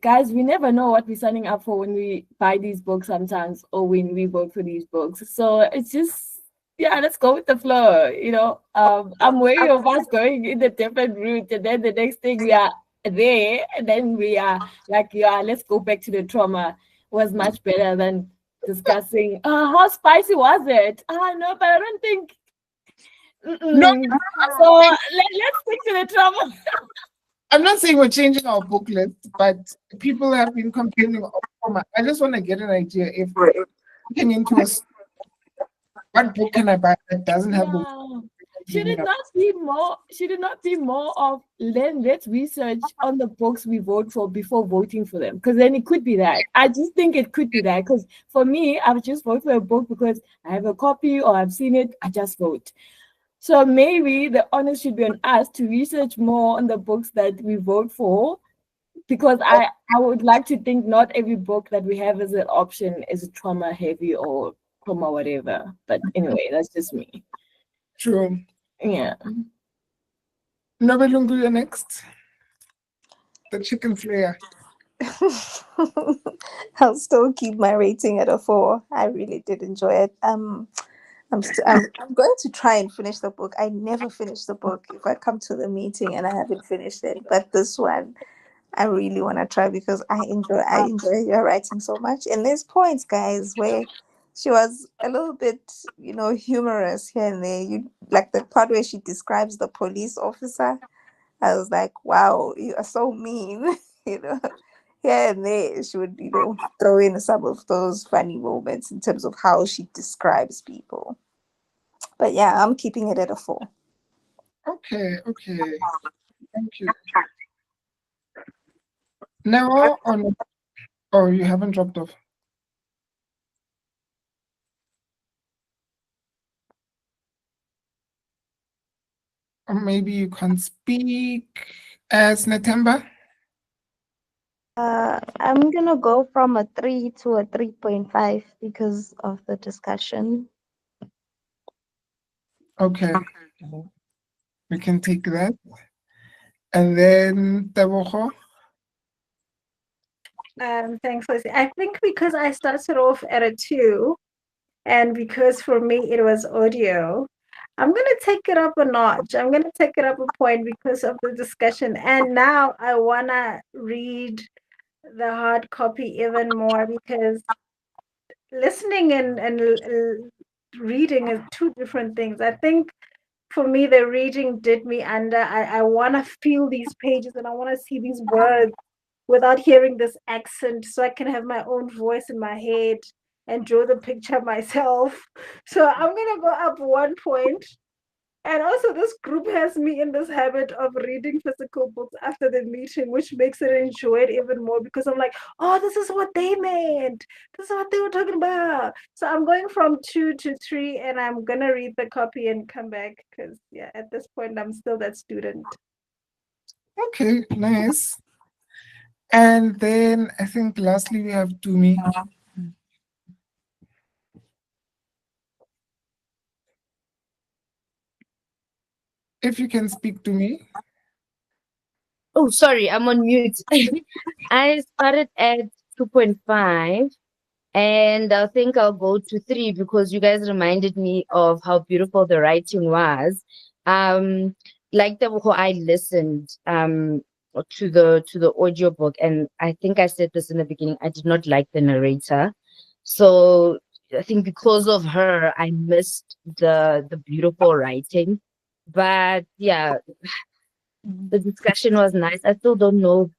guys, we never know what we're signing up for when we buy these books sometimes, or when we vote for these books. So it's just, yeah, let's go with the flow. I'm wary of us going in a different route, and then the next thing we are there, and then we are like, yeah, let's go back to the trauma. Was much better than discussing, how spicy was it? No, but I don't think. No, so let's stick to the trauma. I'm not saying we're changing our book list, but people have been complaining of trauma. I just want to get an idea if we're looking into what book can I buy that doesn't have Should it not be more of let's research on the books we vote for before voting for them? Because then it could be that. I just think it could be that. Because for me, I would just vote for a book because I have a copy or I've seen it, I just vote. So maybe the onus should be on us to research more on the books that we vote for, because I would like to think not every book that we have as an option is trauma heavy or trauma whatever. But anyway, that's just me. True. Yeah. Nobelungu, you're next. The chicken slayer. I'll still keep my rating at a 4. I really did enjoy it. I'm going to try and finish the book. I never finish the book if I come to the meeting and I haven't finished it. But this one, I really want to try because I enjoy your writing so much. And there's points, guys, where she was a little bit, humorous here and there. You like the part where she describes the police officer. I was like, wow, you are so mean. you know, here and there, she would, throw in some of those funny moments in terms of how she describes people. But yeah, I'm keeping it at a 4. Okay, thank you. Now on, oh, you haven't dropped off. Or maybe you can't speak as Natemba. I'm gonna go from a 3 to a 3.5 because of the discussion. Okay, we can take that. And then Tebogo. Thanks, Lucy. I think because I started off at a 2, and because for me it was audio, I'm gonna take it up a notch. I'm gonna take it up a point because of the discussion. And now I wanna read the hard copy even more because listening and reading is two different things. I think for me, the reading did me under. I want to feel these pages and I want to see these words without hearing this accent so I can have my own voice in my head and draw the picture myself. So I'm going to go up 1 point. And also, this group has me in this habit of reading physical books after the meeting, which makes it enjoy it even more because I'm like, oh, this is what they meant. This is what they were talking about. So I'm going from 2 to 3, and I'm going to read the copy and come back because, yeah, at this point, I'm still that student. Okay, nice. And then I think lastly we have Dumi. If you can speak to me. Oh, sorry, I'm on mute. I started at 2.5 and I think I'll go to 3 because you guys reminded me of how beautiful the writing was. Like the whole I listened to the audiobook, and I think I said this in the beginning, I did not like the narrator. So I think because of her, I missed the beautiful writing. But yeah, the discussion was nice. I still don't know.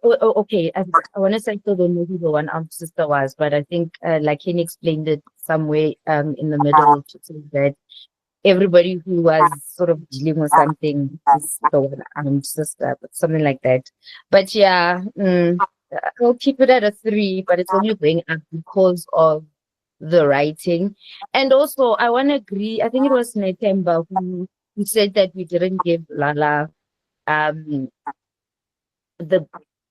Okay, I want to say I still don't know who the one armed sister was, but I think like Kenny explained it somewhere in the middle to say that everybody who was sort of dealing with something is the one armed sister, but something like that. But yeah, I'll keep it at a 3, but it's only going up because of the writing. And also, I want to agree. I think it was Netemba who said that we didn't give Lala um the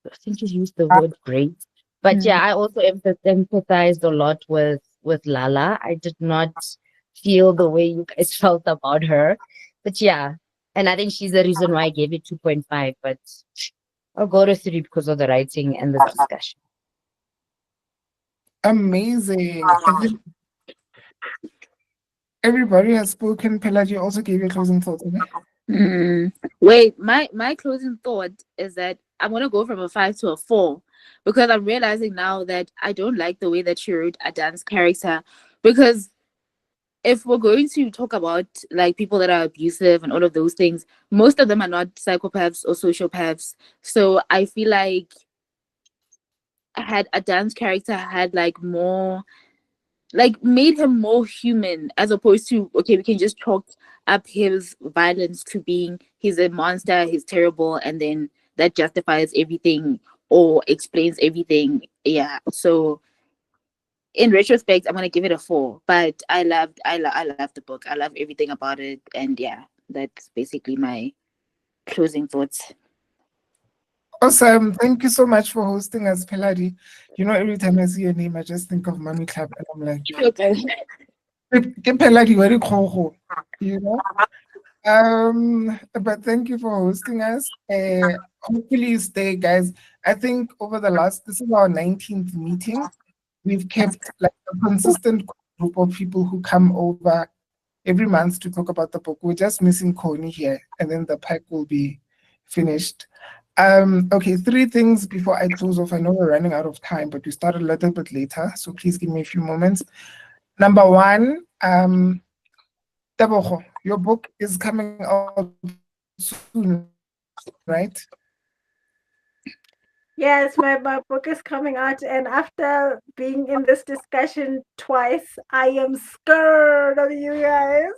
I think you used the word great, but yeah, I also empathized a lot with Lala. I did not feel the way you guys felt about her, but yeah, and I think she's the reason why I gave it 2.5, but I'll go to 3 because of the writing and the discussion. Amazing. I think everybody has spoken. Pelagie also gave your closing thoughts. Wait, my closing thought is that I'm gonna go from a 5 to a 4 because I'm realizing now that I don't like the way that she wrote Adan's character, because if we're going to talk about like people that are abusive and all of those things, most of them are not psychopaths or sociopaths. So I feel like had Adan's character had like more, like made him more human, as opposed to, okay, we can just chalk up his violence to being he's a monster, he's terrible, and then that justifies everything or explains everything. Yeah, so in retrospect I'm gonna give it a 4, but I loved the book. I love everything about it, and yeah, that's basically my closing thoughts. Awesome. Thank you so much for hosting us, Peladi. You know, every time I see your name, I just think of Mommy Club, and I'm like, Okay. "Ke Peladi, very cool," you know. But thank you for hosting us. Hopefully you stay, guys. I think over the last, this is our 19th meeting. We've kept like a consistent group of people who come over every month to talk about the book. We're just missing Coney here, and then the pack will be finished. Okay, 3 things before I close off. I know we're running out of time, but we started a little bit later, so please give me a few moments. Number 1, Tebogo, your book is coming out soon. right? Yes, my book is coming out, and after being in this discussion twice, I am scared of you guys.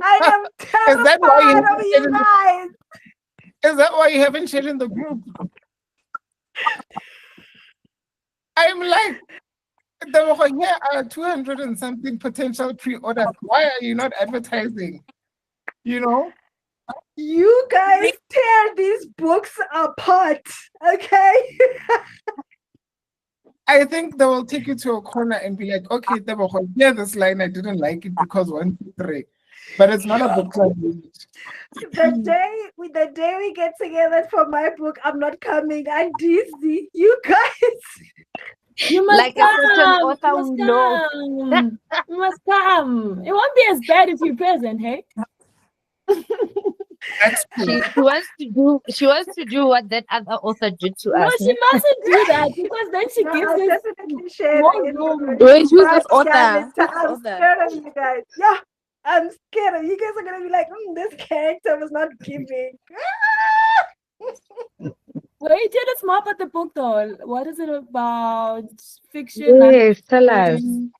I am Is that why you terrified of haven't shared you in guys. is that why you haven't shared in the group? I'm like, here are 200 and something potential pre-orders. Why are you not advertising? You know? You guys tear these books apart, okay? I think they will take you to a corner and be like, okay, yeah, this line, I didn't like it because 1, 2, 3. But it's not a book club read. The day we get together for my book, I'm not coming. I'm dizzy. You guys. You must Like a certain come. author You must we know. come. You must come. It won't be as bad if you're present, hey? That's She wants to do what that other author did to No, us. she mustn't do that because then she No, gives I'll us definitely share more the room. information. Wait, who's this But yeah, author? Who's the I'm author? scared of you guys. Yeah, I'm scared of you guys are gonna be like, this character was not giving. Wait, tell us more about the book though. What is it about? Fiction, Yes, tell us. non-fiction?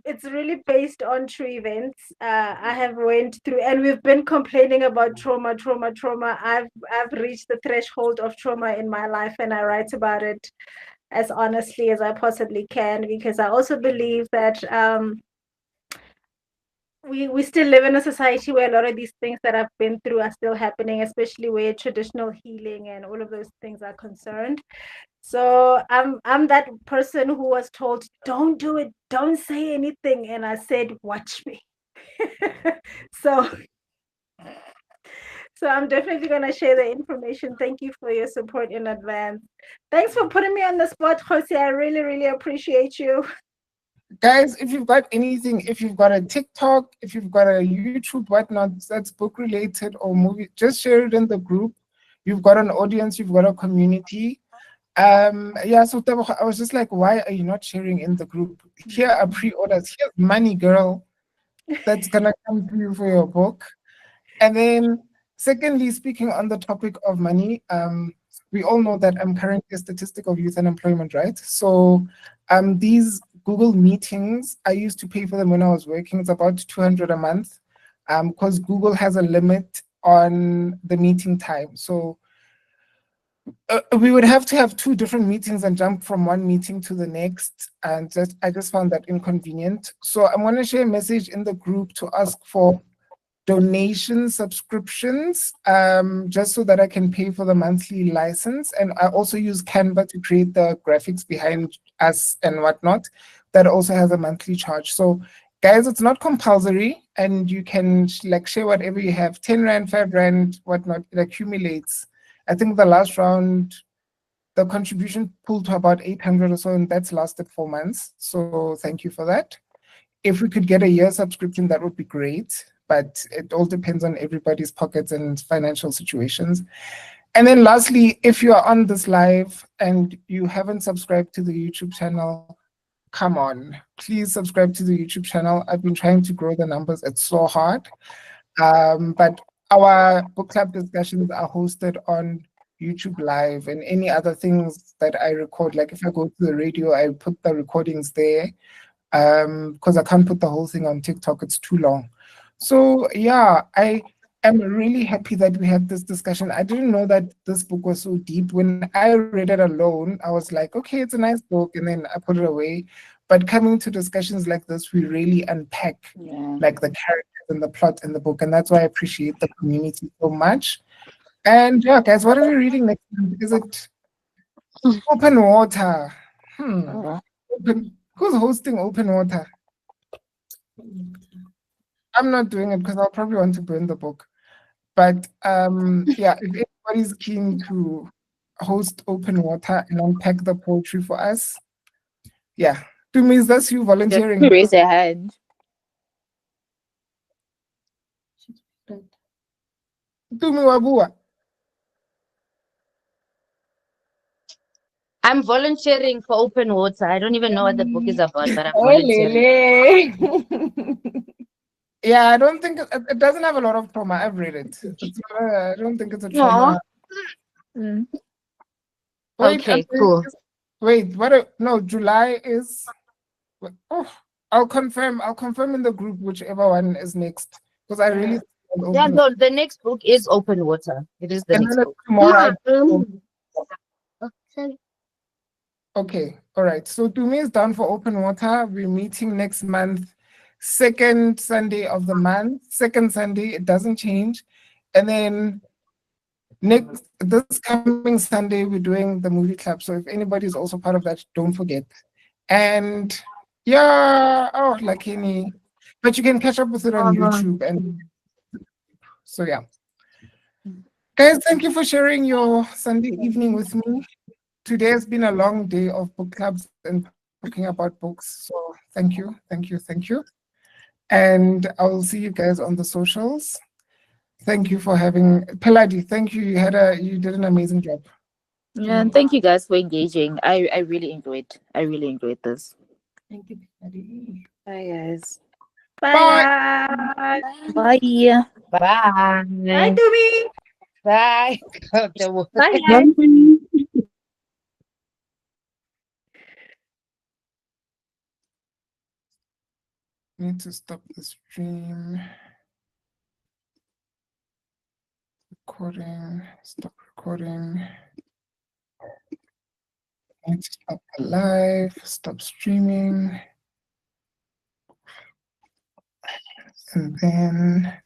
It's really based on true events. I have went through, and we've been complaining about trauma. I've reached the threshold of trauma in my life, and I write about it as honestly as I possibly can, because I also believe that we still live in a society where a lot of these things that I've been through are still happening, especially where traditional healing and all of those things are concerned. So I'm that person who was told, don't do it, don't say anything, and I said, watch me. so so I'm definitely gonna share the information. Thank you for your support in advance. Thanks for putting me on the spot, Kgosi. I really, really appreciate you. Guys, if you've got anything, if you've got a TikTok, if you've got a YouTube, whatnot, that's book related or movie, just share it in the group. You've got an audience, you've got a community. Yeah, so I was just like, why are you not sharing in the group? Here are pre-orders, here's money, girl, that's gonna come to you for your book. And then secondly, speaking on the topic of money, we all know that I'm currently a statistic of youth unemployment, right? So these Google meetings, I used to pay for them when I was working. It's about 200 a month because Google has a limit on the meeting time. So we would have to have 2 different meetings and jump from one meeting to the next. And I just found that inconvenient. So I'm going to share a message in the group to ask for donation subscriptions, just so that I can pay for the monthly license. And I also use Canva to create the graphics behind us and whatnot. That also has a monthly charge. So guys, it's not compulsory, and you can like share whatever you have, 10 Rand, 5 Rand, whatnot, it accumulates. I think the last round, the contribution pulled to about 800 or so, and that's lasted 4 months. So thank you for that. If we could get a year subscription, that would be great, but it all depends on everybody's pockets and financial situations. And then lastly, if you are on this live and you haven't subscribed to the YouTube channel, come on, please subscribe to the YouTube channel. I've been trying to grow the numbers. It's so hard. But our book club discussions are hosted on YouTube Live and any other things that I record. Like if I go to the radio, I put the recordings there because I can't put the whole thing on TikTok. It's too long. So yeah, I am really happy that we had this discussion. I didn't know that this book was so deep. When I read it alone, I was like, okay, it's a nice book, and then I put it away. But coming to discussions like this, we really unpack like the characters and the plot in the book, and that's why I appreciate the community so much. And yeah, guys, what are we reading next month? Is it Open Water? Who's hosting Open Water? I'm not doing it because I'll probably want to burn the book. But yeah, if anybody's keen to host Open Water and unpack the poetry for us, yeah. Tumi, is that you volunteering? Just raise your hand. Tumi Wabua. I'm volunteering for Open Water. I don't even know what the book is about, but I'm volunteering. Yeah, I don't think it doesn't have a lot of trauma. I've read it. It's not I don't think it's a No. trauma. Mm. Wait, Okay, cool. wait, no, July is. Oh, I'll confirm. I'll confirm in the group whichever one is next because I really Yeah, no, the next book is Open Water. It is the and next then book. tomorrow. Okay. Okay, all right. So Tumi is down for Open Water. We're meeting next month, second Sunday of the month. Second Sunday, it doesn't change. And then this coming Sunday, we're doing the movie club. So if anybody is also part of that, don't forget. And yeah, oh, Lakini. But you can catch up with it on YouTube. And so yeah. Guys, thank you for sharing your Sunday evening with me. Today has been a long day of book clubs and talking about books. So thank you, thank you, thank you. And I'll see you guys on the socials. Thank you for having Peladi. Thank you. You did an amazing job. Yeah, and thank you guys for engaging. I really enjoyed. I really enjoyed this. Thank you, Peladi. Bye guys. Bye. Bye. Bye. Bye, Tumi. Bye. Bye, Bye. guys. Need to stop the stream. Recording. Stop recording. Need to stop the live. Stop streaming. And then